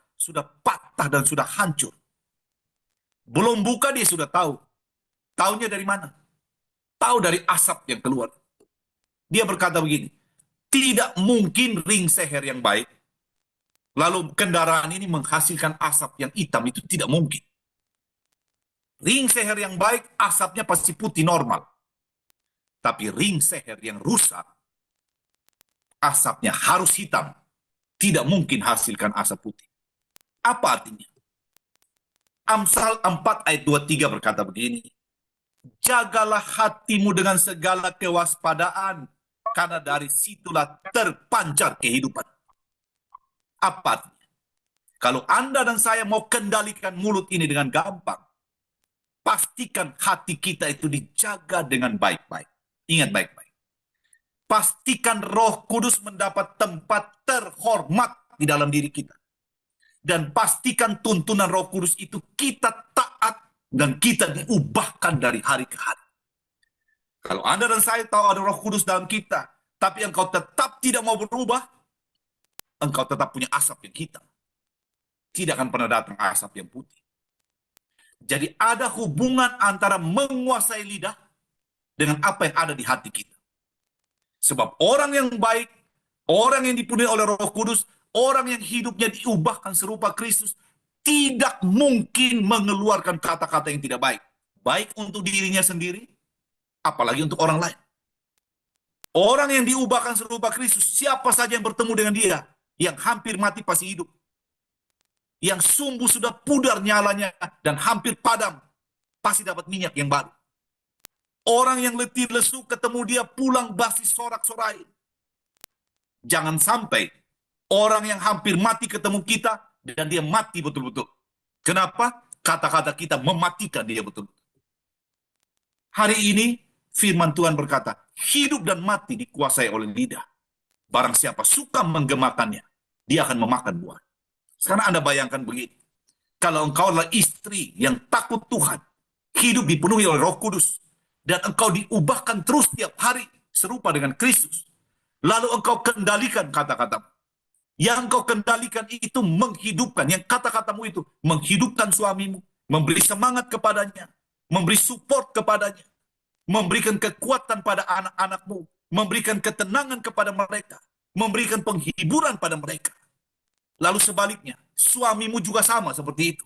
patah dan sudah hancur. Belum buka dia sudah tahu. Taunya dari mana? Tahu dari asap yang keluar. Dia berkata begini, tidak mungkin ring seher yang baik, lalu kendaraan ini menghasilkan asap yang hitam, itu tidak mungkin. Ring seher yang baik, asapnya pasti putih normal. Tapi ring seher yang rusak, asapnya harus hitam. Tidak mungkin hasilkan asap putih. Apa artinya? Amsal 4 ayat 23 berkata begini, jagalah hatimu dengan segala kewaspadaan, karena dari situlah terpancar kehidupan. Apa artinya? Kalau Anda dan saya mau kendalikan mulut ini dengan gampang, pastikan hati kita itu dijaga dengan baik-baik. Ingat baik-baik. Pastikan Roh Kudus mendapat tempat terhormat di dalam diri kita. Dan pastikan tuntunan Roh Kudus itu kita taat dan kita diubahkan dari hari ke hari. Kalau Anda dan saya tahu ada Roh Kudus dalam kita, tapi engkau tetap tidak mau berubah, engkau tetap punya asap yang hitam. Tidak akan pernah datang asap yang putih. Jadi ada hubungan antara menguasai lidah dengan apa yang ada di hati kita. Sebab orang yang baik, orang yang dipenuhi oleh Roh Kudus, orang yang hidupnya diubahkan serupa Kristus, tidak mungkin mengeluarkan kata-kata yang tidak baik. Baik untuk dirinya sendiri, apalagi untuk orang lain. Orang yang diubahkan serupa Kristus, siapa saja yang bertemu dengan dia, yang hampir mati pasti hidup. Yang sumbu sudah pudar nyalanya dan hampir padam, pasti dapat minyak yang baru. Orang yang letih lesu ketemu dia pulang basi sorak-sorai. Jangan sampai orang yang hampir mati ketemu kita dan dia mati betul-betul. Kenapa? Kata-kata kita mematikan dia betul-betul. Hari ini firman Tuhan berkata, hidup dan mati dikuasai oleh lidah. Barang siapa suka menggemakannya, dia akan memakan buah. Sekarang Anda bayangkan begini. Kalau engkau adalah istri yang takut Tuhan, hidup dipenuhi oleh Roh Kudus, dan engkau diubahkan terus tiap hari serupa dengan Kristus. Lalu engkau kendalikan kata-katamu. Yang engkau kendalikan itu menghidupkan. Yang kata-katamu itu menghidupkan suamimu, memberi semangat kepadanya, memberi support kepadanya, memberikan kekuatan pada anak-anakmu, memberikan ketenangan kepada mereka, memberikan penghiburan pada mereka. Lalu sebaliknya, suamimu juga sama seperti itu.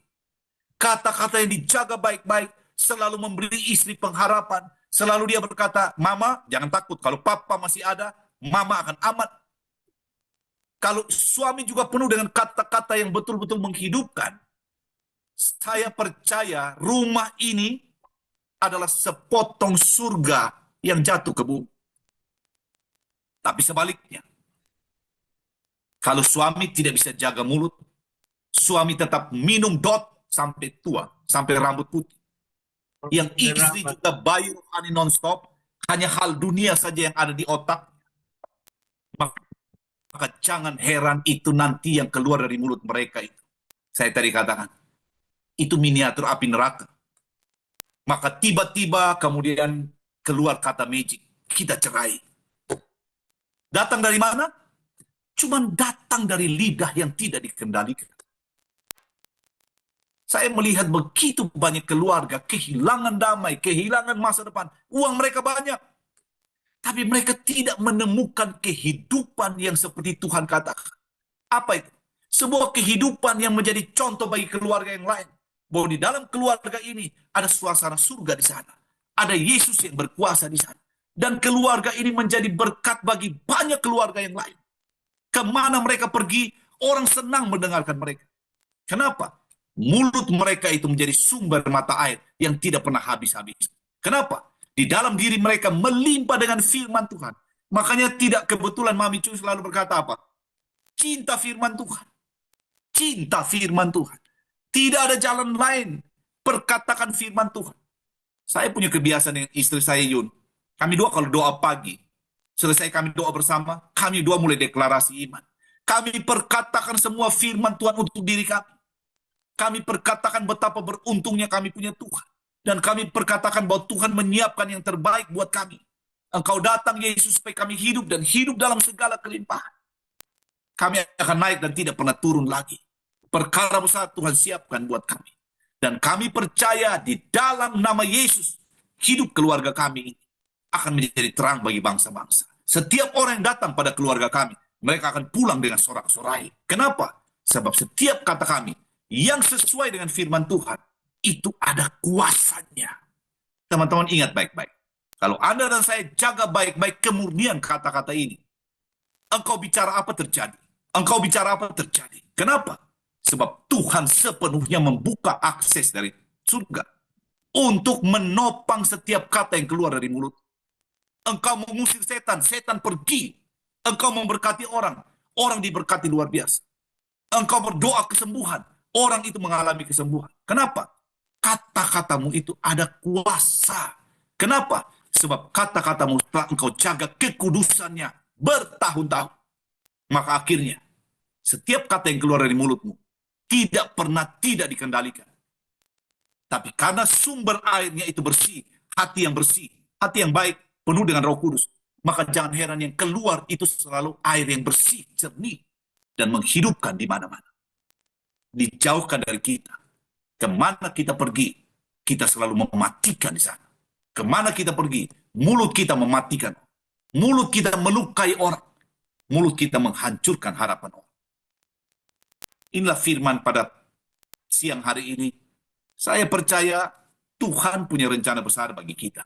Kata-kata yang dijaga baik-baik, selalu memberi istri pengharapan, selalu dia berkata, mama jangan takut, kalau papa masih ada, mama akan aman. Kalau suami juga penuh dengan kata-kata yang betul-betul menghidupkan, saya percaya rumah ini adalah sepotong surga yang jatuh ke bumi. Tapi sebaliknya, kalau suami tidak bisa jaga mulut, suami tetap minum dot sampai tua, sampai rambut putih. Yang istri juga bayi rohani non-stop, hanya hal dunia saja yang ada di otak. Maka jangan heran itu nanti yang keluar dari mulut mereka itu. Saya tadi katakan, itu miniatur api neraka. Maka tiba-tiba kemudian keluar kata magic, kita cerai. Datang dari mana? Cuman datang dari lidah yang tidak dikendalikan. Saya melihat begitu banyak keluarga kehilangan damai, kehilangan masa depan. Uang mereka banyak. Tapi mereka tidak menemukan kehidupan yang seperti Tuhan katakan. Apa itu? Sebuah kehidupan yang menjadi contoh bagi keluarga yang lain. Bahwa di dalam keluarga ini ada suasana surga di sana. Ada Yesus yang berkuasa di sana. Dan keluarga ini menjadi berkat bagi banyak keluarga yang lain. Kemana mereka pergi, orang senang mendengarkan mereka. Kenapa? Mulut mereka itu menjadi sumber mata air yang tidak pernah habis-habis. Kenapa? Di dalam diri mereka melimpah dengan firman Tuhan. Makanya tidak kebetulan Mami Cu selalu berkata apa? Cinta firman Tuhan. Cinta firman Tuhan. Tidak ada jalan lain. Perkatakan firman Tuhan. Saya punya kebiasaan dengan istri saya, Yun. Kami doa kalau doa pagi. Selesai kami doa bersama, kami doa mulai deklarasi iman. Kami perkatakan semua firman Tuhan untuk diri kami. Kami perkatakan betapa beruntungnya kami punya Tuhan. Dan kami perkatakan bahwa Tuhan menyiapkan yang terbaik buat kami. Engkau datang, Yesus, supaya kami hidup dan hidup dalam segala kelimpahan. Kami akan naik dan tidak pernah turun lagi. Perkara besar Tuhan siapkan buat kami. Dan kami percaya di dalam nama Yesus, hidup keluarga kami ini akan menjadi terang bagi bangsa-bangsa. Setiap orang yang datang pada keluarga kami, mereka akan pulang dengan sorak-sorai. Kenapa? Sebab setiap kata kami yang sesuai dengan firman Tuhan, itu ada kuasanya. Teman-teman ingat baik-baik. Kalau Anda dan saya jaga baik-baik kemurnian kata-kata ini, engkau bicara apa terjadi. Engkau bicara apa terjadi. Kenapa? Sebab Tuhan sepenuhnya membuka akses dari surga untuk menopang setiap kata yang keluar dari mulut. Engkau mengusir setan, setan pergi. Engkau memberkati orang, orang diberkati luar biasa. Engkau berdoa kesembuhan, orang itu mengalami kesembuhan. Kenapa? Kata-katamu itu ada kuasa. Kenapa? Sebab kata-katamu telah engkau jaga kekudusannya bertahun-tahun. Maka akhirnya, setiap kata yang keluar dari mulutmu tidak pernah tidak dikendalikan. Tapi karena sumber airnya itu bersih, hati yang bersih, hati yang baik, penuh dengan Roh Kudus, maka jangan heran yang keluar itu selalu air yang bersih, jernih, dan menghidupkan di mana-mana. Dijauhkan dari kita. Kemana kita pergi, kita selalu mematikan di sana. Kemana kita pergi, mulut kita mematikan. Mulut kita melukai orang. Mulut kita menghancurkan harapan orang. Inilah firman pada siang hari ini. Saya percaya Tuhan punya rencana besar bagi kita.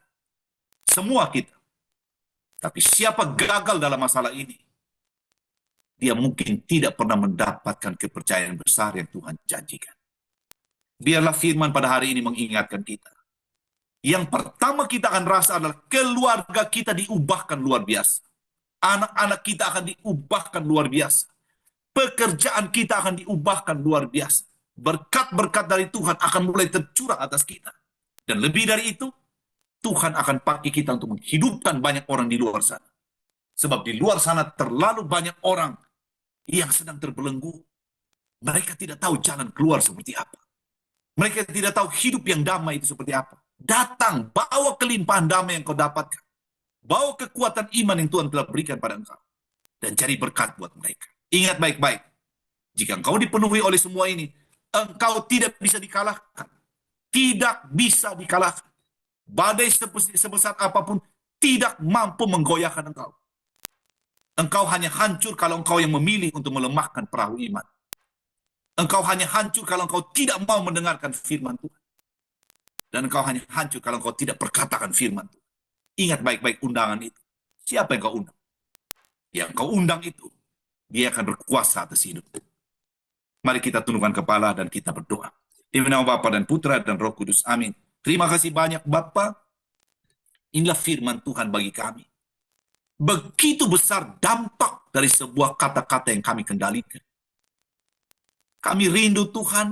Semua kita. Tapi siapa gagal dalam masalah ini, dia mungkin tidak pernah mendapatkan kepercayaan besar yang Tuhan janjikan. Biarlah firman pada hari ini mengingatkan kita. Yang pertama kita akan rasa adalah keluarga kita diubahkan luar biasa. Anak-anak kita akan diubahkan luar biasa. Pekerjaan kita akan diubahkan luar biasa. Berkat-berkat dari Tuhan akan mulai tercurah atas kita. Dan lebih dari itu, Tuhan akan pakai kita untuk menghidupkan banyak orang di luar sana. Sebab di luar sana terlalu banyak orang yang sedang terbelenggu. Mereka tidak tahu jalan keluar seperti apa. Mereka tidak tahu hidup yang damai itu seperti apa. Datang, bawa kelimpahan damai yang kau dapatkan. Bawa kekuatan iman yang Tuhan telah berikan pada engkau. Dan cari berkat buat mereka. Ingat baik-baik. Jika engkau dipenuhi oleh semua ini, engkau tidak bisa dikalahkan. Tidak bisa dikalahkan. Badai sebesar apapun tidak mampu menggoyahkan engkau. Engkau hanya hancur kalau engkau yang memilih untuk melemahkan perahu iman. Engkau hanya hancur kalau engkau tidak mau mendengarkan firman Tuhan. Dan engkau hanya hancur kalau engkau tidak perkatakan firman Tuhan. Ingat baik-baik undangan itu. Siapa yang kau undang? Yang kau undang itu, dia akan berkuasa atas hidup. Mari kita tundukkan kepala dan kita berdoa. Di nama Bapa dan Putra dan Roh Kudus. Amin. Terima kasih banyak Bapa. Inilah firman Tuhan bagi kami. Begitu besar dampak dari sebuah kata-kata yang kami kendalikan. Kami rindu Tuhan,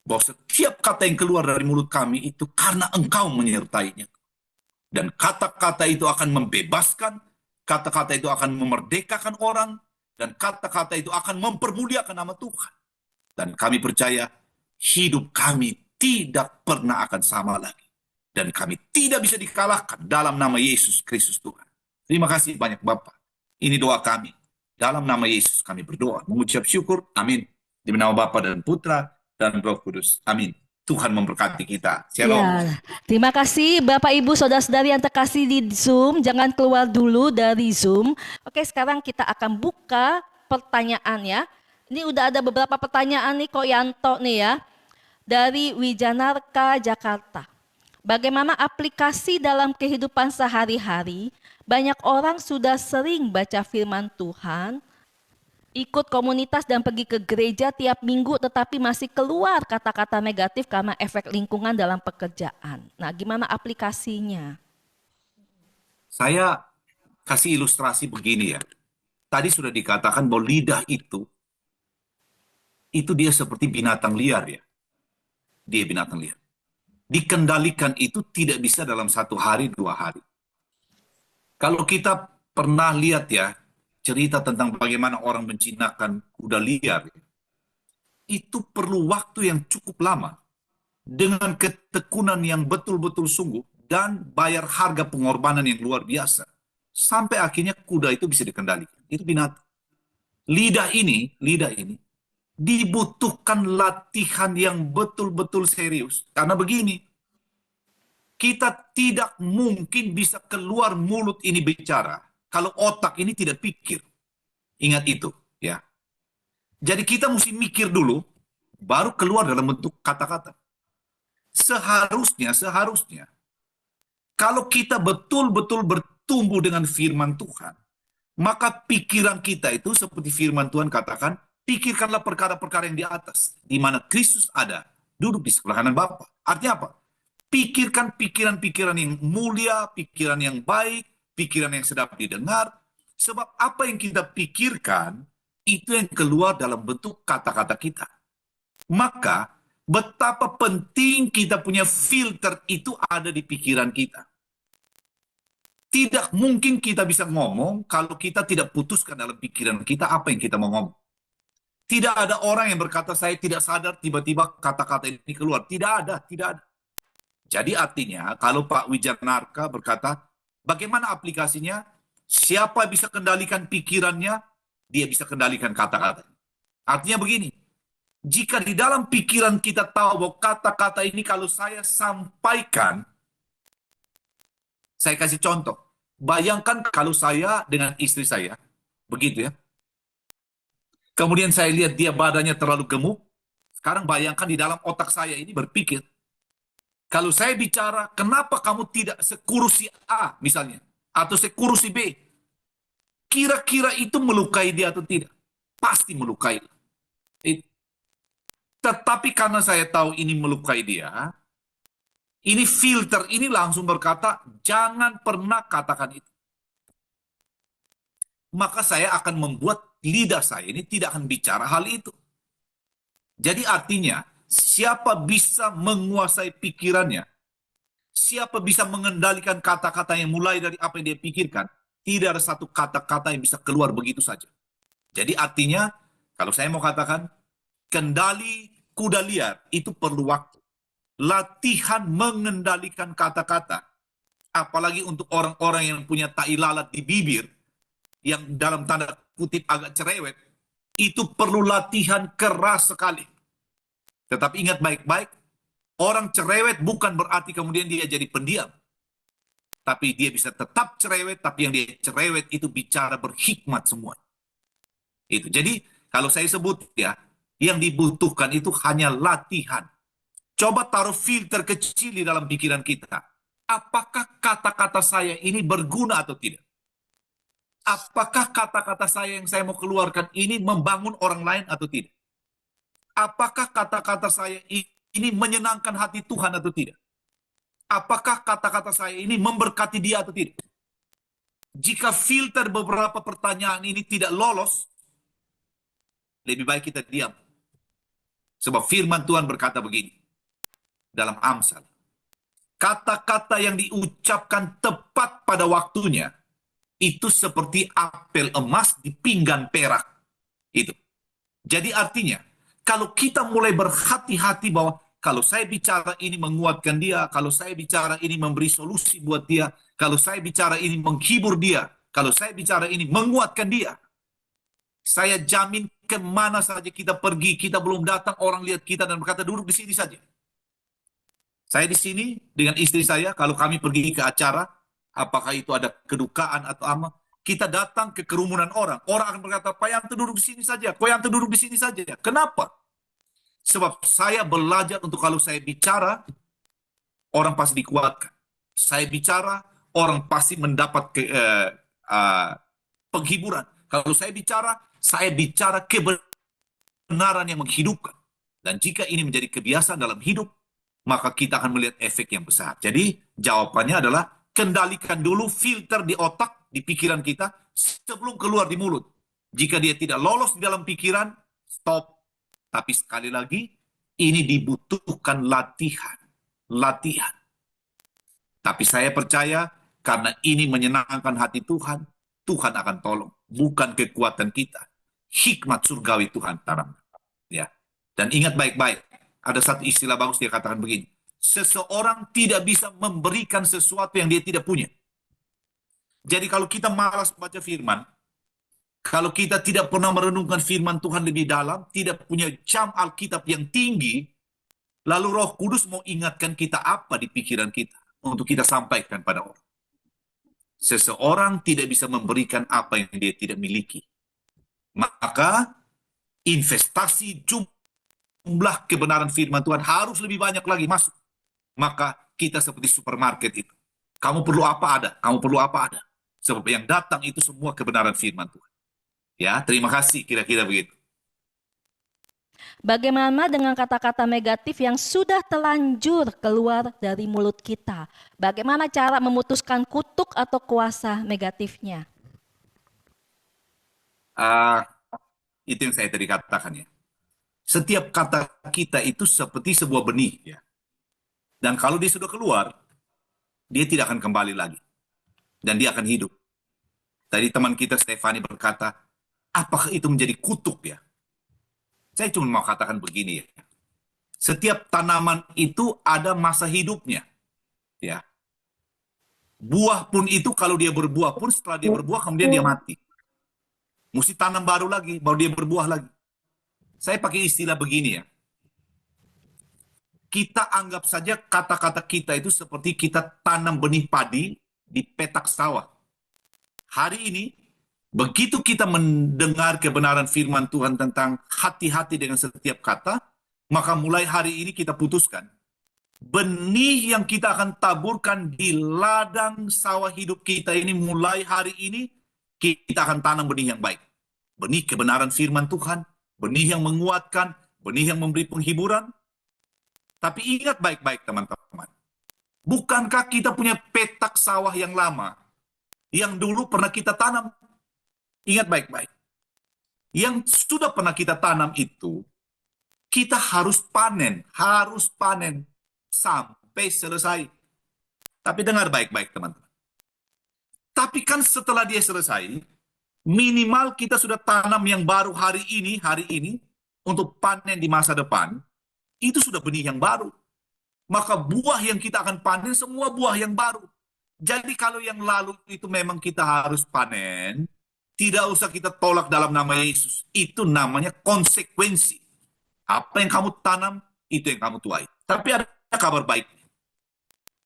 bahwa setiap kata yang keluar dari mulut kami itu karena Engkau menyertainya. Dan kata-kata itu akan membebaskan, kata-kata itu akan memerdekakan orang, dan kata-kata itu akan mempermuliakan nama Tuhan. Dan kami percaya hidup kami tidak pernah akan sama lagi. Dan kami tidak bisa dikalahkan dalam nama Yesus Kristus Tuhan. Terima kasih banyak Bapak. Ini doa kami. Dalam nama Yesus kami berdoa. Mengucap syukur. Amin. Di nama Bapa dan Putra dan Roh Kudus. Amin. Tuhan memberkati kita. Shalom. Ya, terima kasih Bapak Ibu Saudara-saudari yang terkasih di Zoom. Jangan keluar dulu dari Zoom. Oke, sekarang kita akan buka pertanyaan ya. Ini udah ada beberapa pertanyaan nih Ko Yanto nih ya. Dari Wijanarka, Jakarta. Bagaimana aplikasi dalam kehidupan sehari-hari? Banyak orang sudah sering baca firman Tuhan, ikut komunitas dan pergi ke gereja tiap minggu tetapi masih keluar kata-kata negatif karena efek lingkungan dalam pekerjaan. Nah, gimana aplikasinya? Saya kasih ilustrasi begini ya. Tadi sudah dikatakan bahwa lidah itu dia seperti binatang liar ya. Dia binatang liar. dikendalikan itu tidak bisa dalam 1 hari, 2 hari. Kalau kita pernah lihat ya, cerita tentang bagaimana orang menjinakkan kuda liar, itu perlu waktu yang cukup lama, dengan ketekunan yang betul-betul sungguh, dan bayar harga pengorbanan yang luar biasa. Sampai akhirnya kuda itu bisa dikendalikan. Itu binatang. Lidah ini dibutuhkan latihan yang betul-betul serius. Karena begini, kita tidak mungkin bisa keluar mulut ini bicara kalau otak ini tidak pikir. Ingat itu, ya. Jadi kita mesti mikir dulu, baru keluar dalam bentuk kata-kata. Seharusnya, kalau kita betul-betul bertumbuh dengan firman Tuhan, maka pikiran kita itu seperti firman Tuhan katakan, pikirkanlah perkara-perkara yang di atas, di mana Kristus ada, duduk di sebelah kanan Bapa. Artinya apa? Pikirkan pikiran-pikiran yang mulia, pikiran yang baik, pikiran yang sedap didengar. Sebab apa yang kita pikirkan, itu yang keluar dalam bentuk kata-kata kita. Maka, betapa penting kita punya filter itu ada di pikiran kita. Tidak mungkin kita bisa ngomong kalau kita tidak putuskan dalam pikiran kita apa yang kita mau ngomong. Tidak ada orang yang berkata saya tidak sadar tiba-tiba kata-kata ini keluar. Tidak ada, tidak ada. Jadi artinya kalau Pak Wijanarka berkata bagaimana aplikasinya, siapa bisa kendalikan pikirannya, dia bisa kendalikan kata-kata. Artinya begini, jika di dalam pikiran kita tahu bahwa kata-kata ini kalau saya sampaikan, saya kasih contoh. Bayangkan kalau saya dengan istri saya, begitu ya. Kemudian saya lihat dia badannya terlalu gemuk. Sekarang bayangkan di dalam otak saya ini berpikir, kalau saya bicara, kenapa kamu tidak sekurus si A misalnya, atau sekurus si B? Kira-kira itu melukai dia atau tidak? Pasti melukai. Tetapi karena saya tahu ini melukai dia, ini filter ini langsung berkata, jangan pernah katakan itu. Maka saya akan membuat lidah saya ini tidak akan bicara hal itu. Jadi artinya, siapa bisa menguasai pikirannya, siapa bisa mengendalikan kata-kata yang mulai dari apa yang dia pikirkan, tidak ada satu kata-kata yang bisa keluar begitu saja. Jadi artinya, kalau saya mau katakan, kendali kuda liar itu perlu waktu. Latihan mengendalikan kata-kata, apalagi untuk orang-orang yang punya tai lalat di bibir, yang dalam tanda kutip agak cerewet, itu perlu latihan keras sekali. Tetapi ingat baik-baik, orang cerewet bukan berarti kemudian dia jadi pendiam. Tapi dia bisa tetap cerewet, tapi yang dia cerewet itu bicara berhikmat semua. Itu. Jadi kalau saya sebut ya, yang dibutuhkan itu hanya latihan. Coba taruh filter kecil di dalam pikiran kita. Apakah kata-kata saya ini berguna atau tidak? Apakah kata-kata saya yang saya mau keluarkan ini membangun orang lain atau tidak? Apakah kata-kata saya ini menyenangkan hati Tuhan atau tidak? Apakah kata-kata saya ini memberkati dia atau tidak? Jika filter beberapa pertanyaan ini tidak lolos, lebih baik kita diam. Sebab firman Tuhan berkata begini, dalam Amsal, kata-kata yang diucapkan tepat pada waktunya, itu seperti apel emas di pinggan perak. Itu. Jadi artinya, kalau kita mulai berhati-hati bahwa kalau saya bicara ini menguatkan dia, kalau saya bicara ini memberi solusi buat dia, kalau saya bicara ini menghibur dia, kalau saya bicara ini menguatkan dia, saya jamin kemana saja kita pergi, kita belum datang, orang lihat kita dan berkata duduk di sini saja. Saya di sini dengan istri saya, kalau kami pergi ke acara, apakah itu ada kedukaan atau apa, kita datang ke kerumunan orang. Orang akan berkata, Pak Yanto duduk di sini saja, Pak Yanto duduk di sini saja. Kenapa? Sebab saya belajar untuk kalau saya bicara, orang pasti dikuatkan. Saya bicara, orang pasti mendapat penghiburan. Kalau saya bicara kebenaran yang menghidupkan. Dan jika ini menjadi kebiasaan dalam hidup, maka kita akan melihat efek yang besar. Jadi jawabannya adalah kendalikan dulu filter di otak, di pikiran kita sebelum keluar di mulut. Jika dia tidak lolos di dalam pikiran, stop. Tapi sekali lagi, ini dibutuhkan latihan. latihan. Tapi saya percaya karena ini menyenangkan hati Tuhan, Tuhan akan tolong. Bukan kekuatan kita. Hikmat surgawi Tuhan tanam. Ya. Dan ingat baik-baik, ada satu istilah bagus dia katakan begini. Seseorang tidak bisa memberikan sesuatu yang dia tidak punya. Jadi kalau kita malas baca firman, kalau kita tidak pernah merenungkan firman Tuhan lebih dalam, tidak punya jam Alkitab yang tinggi, lalu Roh Kudus mau ingatkan kita apa di pikiran kita untuk kita sampaikan pada orang. Seseorang tidak bisa memberikan apa yang dia tidak miliki. Maka investasi jumlah kebenaran firman Tuhan harus lebih banyak lagi masuk. Maka kita seperti supermarket itu. Kamu perlu apa ada, kamu perlu apa ada. Sebab yang datang itu semua kebenaran firman Tuhan. Ya, terima kasih kira-kira begitu. Bagaimana dengan kata-kata negatif yang sudah telanjur keluar dari mulut kita? Bagaimana cara memutuskan kutuk atau kuasa negatifnya? Itu yang saya tadi katakan ya. Setiap kata kita itu seperti sebuah benih ya. Dan kalau dia sudah keluar, dia tidak akan kembali lagi. Dan dia akan hidup. Tadi teman kita Stefani berkata, apakah itu menjadi kutuk ya? Saya cuma mau katakan begini ya. Setiap tanaman itu ada masa hidupnya. Ya. Buah pun itu kalau dia berbuah pun setelah dia berbuah kemudian dia mati. Mesti tanam baru lagi, baru dia berbuah lagi. Saya pakai istilah begini ya. Kita anggap saja kata-kata kita itu seperti kita tanam benih padi di petak sawah. Hari ini, begitu kita mendengar kebenaran firman Tuhan tentang hati-hati dengan setiap kata, maka mulai hari ini kita putuskan. Benih yang kita akan taburkan di ladang sawah hidup kita ini mulai hari ini, kita akan tanam benih yang baik. Benih kebenaran firman Tuhan, benih yang menguatkan, benih yang memberi penghiburan. Tapi ingat baik-baik teman-teman. Bukankah kita punya petak sawah yang lama, yang dulu pernah kita tanam? Ingat baik-baik. Yang sudah pernah kita tanam itu, kita harus panen sampai selesai. Tapi dengar baik-baik teman-teman. Tapi kan setelah dia selesai, minimal kita sudah tanam yang baru hari ini, untuk panen di masa depan, itu sudah benih yang baru. Maka buah yang kita akan panen semua buah yang baru. Jadi kalau yang lalu itu memang kita harus panen, tidak usah kita tolak dalam nama Yesus. Itu namanya konsekuensi. Apa yang kamu tanam, itu yang kamu tuai. Tapi ada kabar baik.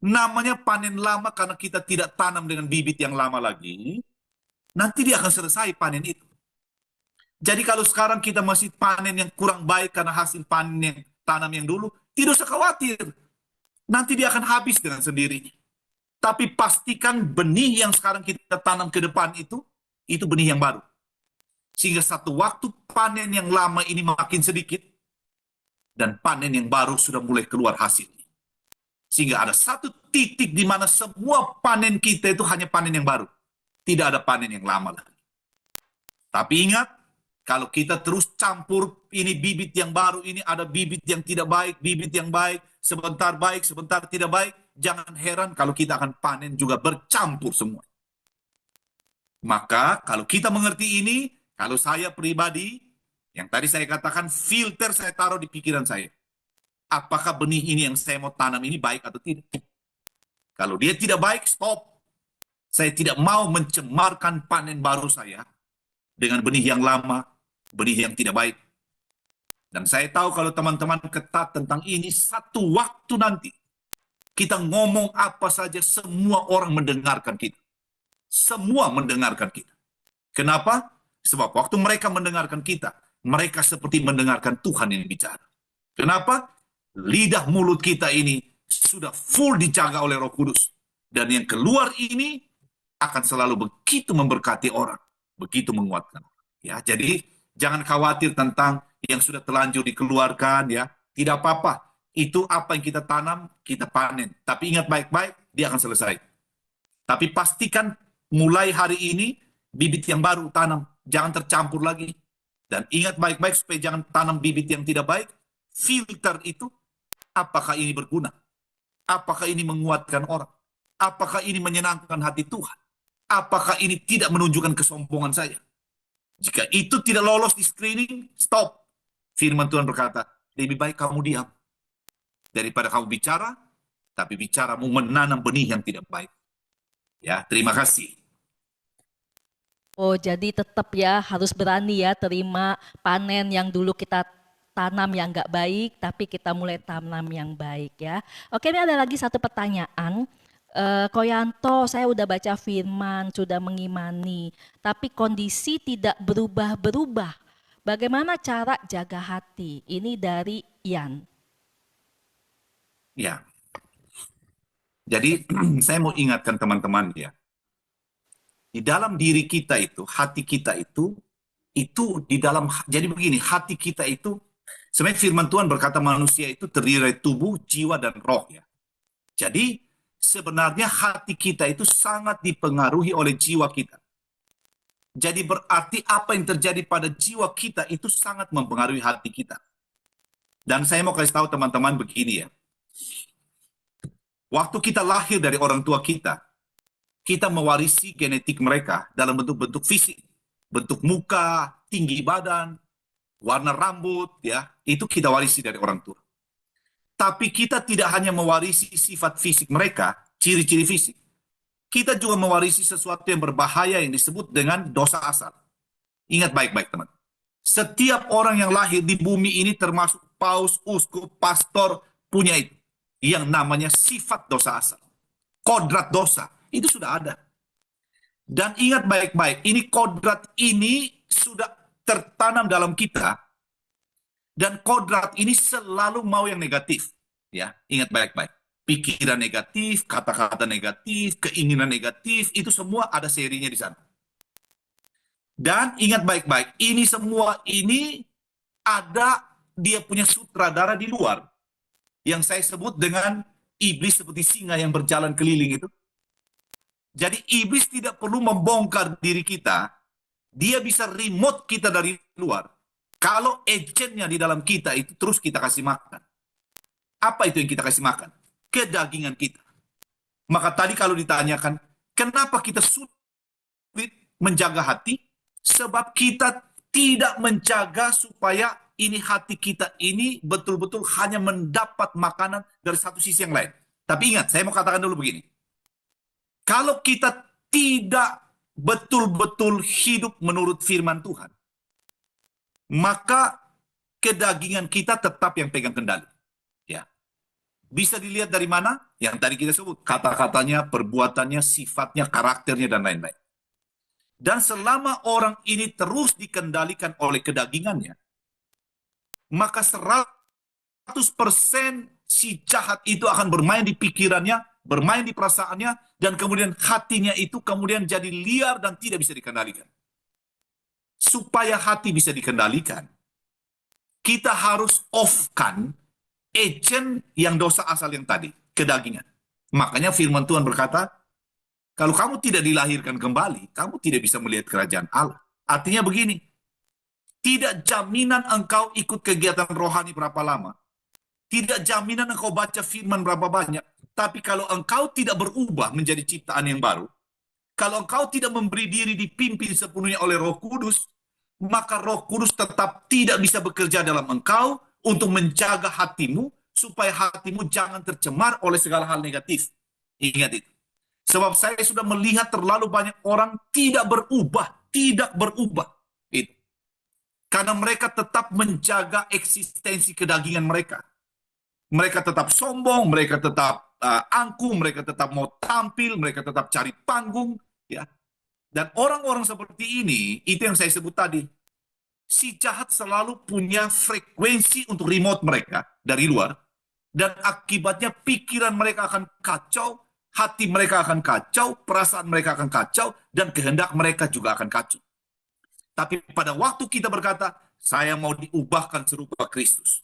Namanya panen lama karena kita tidak tanam dengan bibit yang lama lagi. Nanti dia akan selesai panen itu. Jadi kalau sekarang kita masih panen yang kurang baik karena hasil panen yang tanam yang dulu, tidak usah khawatir. Nanti dia akan habis dengan sendirinya. Tapi pastikan benih yang sekarang kita tanam ke depan itu benih yang baru. Sehingga satu waktu panen yang lama ini makin sedikit, dan panen yang baru sudah mulai keluar hasilnya. Sehingga ada satu titik di mana semua panen kita itu hanya panen yang baru. Tidak ada panen yang lama lagi. Tapi ingat, kalau kita terus campur ini bibit yang baru, ini ada bibit yang tidak baik, bibit yang baik, sebentar tidak baik, jangan heran kalau kita akan panen juga bercampur semua. Maka kalau kita mengerti ini, kalau saya pribadi, yang tadi saya katakan filter saya taruh di pikiran saya. Apakah benih ini yang saya mau tanam ini baik atau tidak? Kalau dia tidak baik, stop. Saya tidak mau mencemarkan panen baru saya dengan benih yang lama, benih yang tidak baik. Dan saya tahu kalau teman-teman ketat tentang ini, satu waktu nanti kita ngomong apa saja, semua orang mendengarkan kita. Semua mendengarkan kita. Kenapa? Sebab waktu mereka mendengarkan kita, mereka seperti mendengarkan Tuhan yang bicara. Kenapa? Lidah mulut kita ini sudah full dijaga oleh Roh Kudus. Dan yang keluar ini akan selalu begitu memberkati orang, begitu menguatkan. Ya, jadi jangan khawatir tentang yang sudah terlanjur dikeluarkan, ya. Tidak apa-apa. Itu apa yang kita tanam, kita panen. Tapi ingat baik-baik, dia akan selesai. Tapi pastikan mulai hari ini, bibit yang baru tanam. Jangan tercampur lagi. Dan ingat baik-baik supaya jangan tanam bibit yang tidak baik. Filter itu, apakah ini berguna? Apakah ini menguatkan orang? Apakah ini menyenangkan hati Tuhan? Apakah ini tidak menunjukkan kesombongan saya? Jika itu tidak lolos di screening, stop. Firman Tuhan berkata, lebih baik kamu diam daripada kamu bicara, tapi bicaramu menanam benih yang tidak baik. Ya, terima kasih. Oh, jadi tetap ya harus berani ya terima panen yang dulu kita tanam yang nggak baik, tapi kita mulai tanam yang baik ya. Oke, ini ada lagi satu pertanyaan. Koyanto, saya udah baca firman, sudah mengimani, tapi kondisi tidak berubah-berubah. Bagaimana cara jaga hati? Ini dari Ian. Ya, jadi saya mau ingatkan teman-teman ya, di dalam diri kita itu, hati kita itu di dalam, jadi begini, hati kita itu, sebenarnya firman Tuhan berkata manusia itu terdiri dari tubuh, jiwa, dan roh ya. Jadi sebenarnya hati kita itu sangat dipengaruhi oleh jiwa kita. Jadi berarti apa yang terjadi pada jiwa kita itu sangat mempengaruhi hati kita. Dan saya mau kasih tahu teman-teman begini ya. Waktu kita lahir dari orang tua kita mewarisi genetik mereka dalam bentuk-bentuk fisik. Bentuk muka, tinggi badan, warna rambut, ya, itu kita warisi dari orang tua. Tapi kita tidak hanya mewarisi sifat fisik mereka, ciri-ciri fisik. Kita juga mewarisi sesuatu yang berbahaya yang disebut dengan dosa asal. Ingat baik-baik teman. Setiap orang yang lahir di bumi ini termasuk paus, uskup, pastor punya itu. Yang namanya sifat dosa asal. Kodrat dosa. Itu sudah ada. Dan ingat baik-baik, ini kodrat ini sudah tertanam dalam kita. Dan kodrat ini selalu mau yang negatif. Ya, ingat baik-baik. Pikiran negatif, kata-kata negatif, keinginan negatif, itu semua ada serinya di sana. Dan ingat baik-baik, ini semua ini ada dia punya sutradara di luar. Yang saya sebut dengan iblis seperti singa yang berjalan keliling itu. Jadi iblis tidak perlu membongkar diri kita. Dia bisa remote kita dari luar. Kalau agentnya di dalam kita itu terus kita kasih makan. Apa itu yang kita kasih makan? Kedagingan kita. Maka tadi kalau ditanyakan, kenapa kita sulit menjaga hati? Sebab kita tidak menjaga supaya ini hati kita ini betul-betul hanya mendapat makanan dari satu sisi yang lain. Tapi ingat, saya mau katakan dulu begini. Kalau kita tidak betul-betul hidup menurut firman Tuhan, maka kedagingan kita tetap yang pegang kendali. Ya. Bisa dilihat dari mana? Yang tadi kita sebut, kata-katanya, perbuatannya, sifatnya, karakternya, dan lain-lain. Dan selama orang ini terus dikendalikan oleh kedagingannya, maka 100% si jahat itu akan bermain di pikirannya, bermain di perasaannya, dan kemudian hatinya itu kemudian jadi liar dan tidak bisa dikendalikan. Supaya hati bisa dikendalikan, kita harus off-kan agent yang dosa asal yang tadi, kedagingan. Makanya firman Tuhan berkata, kalau kamu tidak dilahirkan kembali, kamu tidak bisa melihat kerajaan Allah. Artinya begini, tidak jaminan engkau ikut kegiatan rohani berapa lama, tidak jaminan engkau baca firman berapa banyak, tapi kalau engkau tidak berubah menjadi ciptaan yang baru, kalau engkau tidak memberi diri dipimpin sepenuhnya oleh Roh Kudus, maka Roh Kudus tetap tidak bisa bekerja dalam engkau untuk menjaga hatimu, supaya hatimu jangan tercemar oleh segala hal negatif. Ingat itu. Sebab saya sudah melihat terlalu banyak orang tidak berubah. Itu. Karena mereka tetap menjaga eksistensi kedagingan mereka. Mereka tetap sombong, mereka tetap angkuh, mereka tetap mau tampil, mereka tetap cari panggung. Ya. Dan orang-orang seperti ini, itu yang saya sebut tadi. Si jahat selalu punya frekuensi untuk remote mereka dari luar. Dan akibatnya pikiran mereka akan kacau, hati mereka akan kacau, perasaan mereka akan kacau, dan kehendak mereka juga akan kacau. Tapi pada waktu kita berkata, saya mau diubahkan serupa Kristus.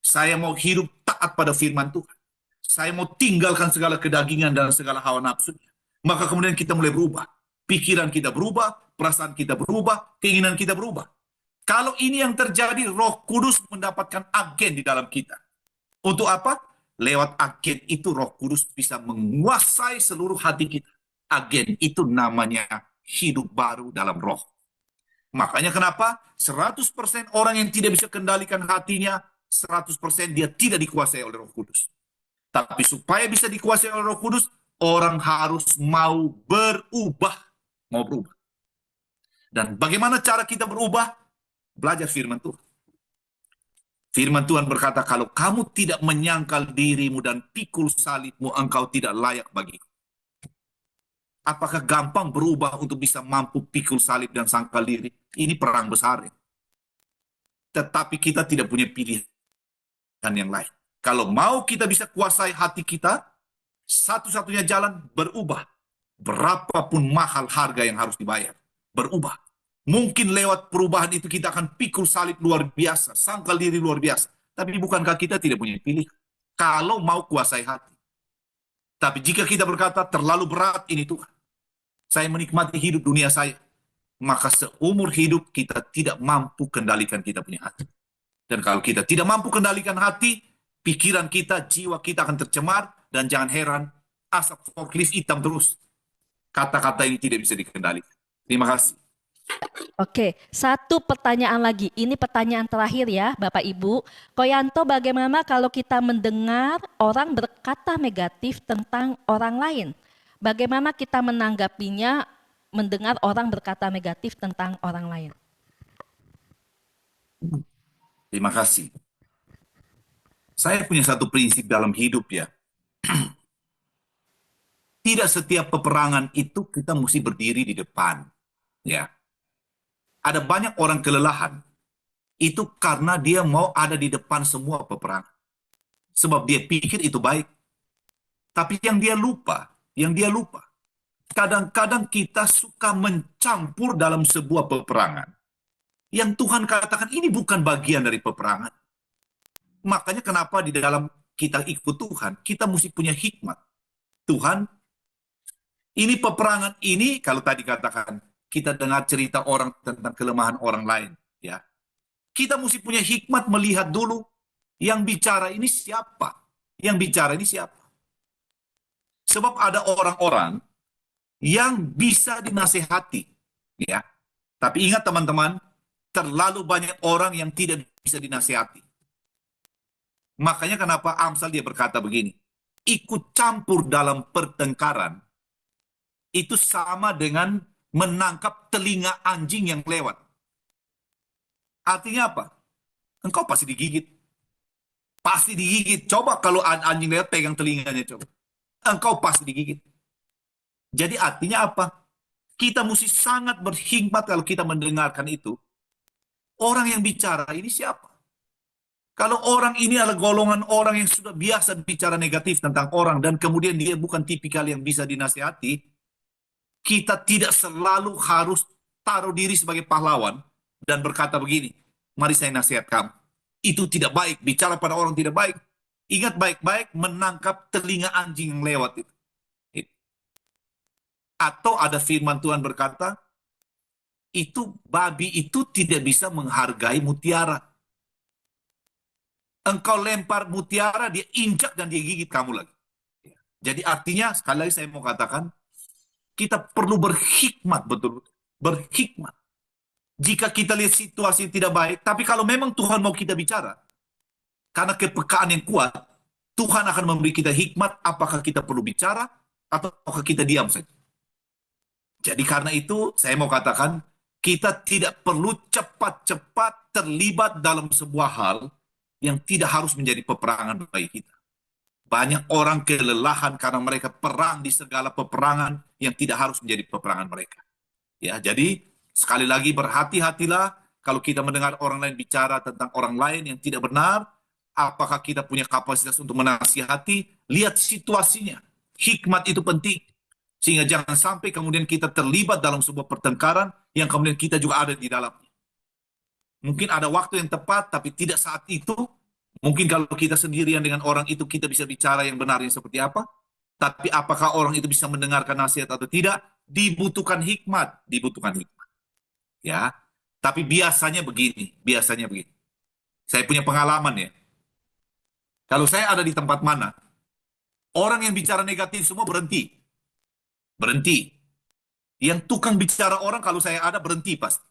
Saya mau hidup taat pada firman Tuhan. Saya mau tinggalkan segala kedagingan dan segala hawa nafsu. Maka kemudian kita mulai berubah. Pikiran kita berubah, perasaan kita berubah, keinginan kita berubah. Kalau ini yang terjadi, Roh Kudus mendapatkan agen di dalam kita. Untuk apa? lewat agen itu Roh Kudus bisa menguasai seluruh hati kita. Agen itu namanya hidup baru dalam roh. Makanya kenapa 100% orang yang tidak bisa kendalikan hatinya, 100% dia tidak dikuasai oleh Roh Kudus. Tapi supaya bisa dikuasai oleh Roh Kudus, orang harus mau berubah. Mau berubah. Dan bagaimana cara kita berubah? Belajar firman Tuhan. Firman Tuhan berkata, kalau kamu tidak menyangkal dirimu dan pikul salibmu, engkau tidak layak bagiku. Apakah gampang berubah untuk bisa mampu pikul salib dan sangkal diri? Ini perang besar. Ya. Tetapi kita tidak punya pilihan yang lain. Kalau mau kita bisa kuasai hati kita, satu-satunya jalan berubah. Berapapun mahal harga yang harus dibayar. Berubah. Mungkin lewat perubahan itu kita akan pikul salib luar biasa, sangkal diri luar biasa. Tapi bukankah kita tidak punya pilihan? Kalau mau kuasai hati. Tapi jika kita berkata terlalu berat ini Tuhan, saya menikmati hidup dunia saya, maka seumur hidup kita tidak mampu kendalikan kita punya hati. Dan kalau kita tidak mampu kendalikan hati, pikiran kita, jiwa kita akan tercemar, dan jangan heran, asap forklift hitam terus. Kata-kata ini tidak bisa dikendalikan. Terima kasih. Oke, satu pertanyaan lagi. Ini pertanyaan terakhir ya, Bapak Ibu. Koyanto, bagaimana kalau kita mendengar orang berkata negatif tentang orang lain? Bagaimana kita menanggapinya mendengar orang berkata negatif tentang orang lain? Terima kasih. Saya punya satu prinsip dalam hidup ya. Tidak setiap peperangan itu kita mesti berdiri di depan. Ya. Ada banyak orang kelelahan. Itu karena dia mau ada di depan semua peperangan. Sebab dia pikir itu baik. Tapi yang dia lupa, kadang-kadang kita suka mencampur dalam sebuah peperangan. Yang Tuhan katakan ini bukan bagian dari peperangan. Makanya kenapa di dalam kita ikut Tuhan, kita mesti punya hikmat. Tuhan, ini peperangan ini, kalau tadi katakan, kita dengar cerita orang tentang kelemahan orang lain. Ya, kita mesti punya hikmat melihat dulu, yang bicara ini siapa? Yang bicara ini siapa? Sebab ada orang-orang yang bisa dinasehati. Ya, tapi ingat teman-teman, terlalu banyak orang yang tidak bisa dinasehati. Makanya kenapa Amsal dia berkata begini, ikut campur dalam pertengkaran itu sama dengan menangkap telinga anjing yang lewat. Artinya apa? Engkau pasti digigit. Pasti digigit. Coba kalau anjing lewat pegang telinganya coba. Engkau pasti digigit. Jadi artinya apa? Kita mesti sangat berhikmat kalau kita mendengarkan itu. Orang yang bicara ini siapa? Kalau orang ini adalah golongan orang yang sudah biasa bicara negatif tentang orang dan kemudian dia bukan tipikal yang bisa dinasihati, kita tidak selalu harus taruh diri sebagai pahlawan dan berkata begini, mari saya nasihat kamu. Itu tidak baik, bicara pada orang tidak baik. Ingat baik-baik menangkap telinga anjing yang lewat itu. Atau ada firman Tuhan berkata, itu babi itu tidak bisa menghargai mutiara. Engkau lempar mutiara, dia injak dan dia gigit kamu lagi. Jadi artinya, sekali lagi saya mau katakan, kita perlu berhikmat betul-betul. Berhikmat. Jika kita lihat situasi tidak baik, tapi kalau memang Tuhan mau kita bicara, karena kepekaan yang kuat, Tuhan akan memberi kita hikmat, apakah kita perlu bicara, atau apakah kita diam saja. Jadi karena itu, saya mau katakan, kita tidak perlu cepat-cepat terlibat dalam sebuah hal, yang tidak harus menjadi peperangan bagi kita. Banyak orang kelelahan karena mereka perang di segala peperangan yang tidak harus menjadi peperangan mereka. Ya, jadi sekali lagi berhati-hatilah kalau kita mendengar orang lain bicara tentang orang lain yang tidak benar, apakah kita punya kapasitas untuk menasihati? Lihat situasinya. Hikmat itu penting. Sehingga jangan sampai kemudian kita terlibat dalam sebuah pertengkaran yang kemudian kita juga ada di dalamnya. Mungkin ada waktu yang tepat, tapi tidak saat itu. Mungkin kalau kita sendirian dengan orang itu, kita bisa bicara yang benarnya seperti apa. Tapi apakah orang itu bisa mendengarkan nasihat atau tidak? Dibutuhkan hikmat. Dibutuhkan hikmat. Ya, tapi biasanya begini. Saya punya pengalaman ya. Kalau saya ada di tempat mana, orang yang bicara negatif semua berhenti. Berhenti. Yang tukang bicara orang kalau saya ada berhenti pasti.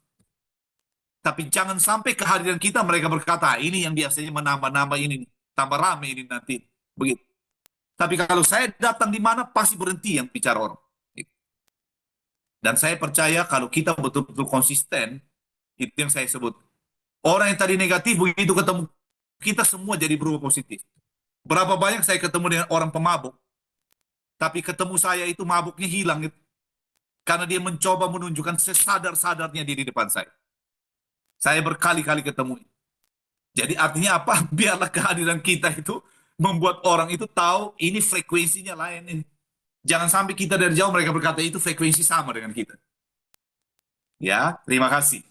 Tapi jangan sampai kehadiran kita mereka berkata, "Ah, ini yang biasanya menambah-nambah ini, tambah rame ini nanti." Begitu. Tapi kalau saya datang di mana, pasti berhenti yang bicara orang. Dan saya percaya kalau kita betul-betul konsisten, itu yang saya sebut. Orang yang tadi negatif, begitu ketemu kita semua jadi berubah positif. Berapa banyak saya ketemu dengan orang pemabuk, tapi ketemu saya itu mabuknya hilang. Gitu. Karena dia mencoba menunjukkan sesadar-sadarnya di depan saya. Saya berkali-kali ketemu. Jadi artinya apa? Biarlah kehadiran kita itu membuat orang itu tahu ini frekuensinya lain ini. Jangan sampai kita dari jauh mereka berkata itu frekuensi sama dengan kita. Ya, terima kasih.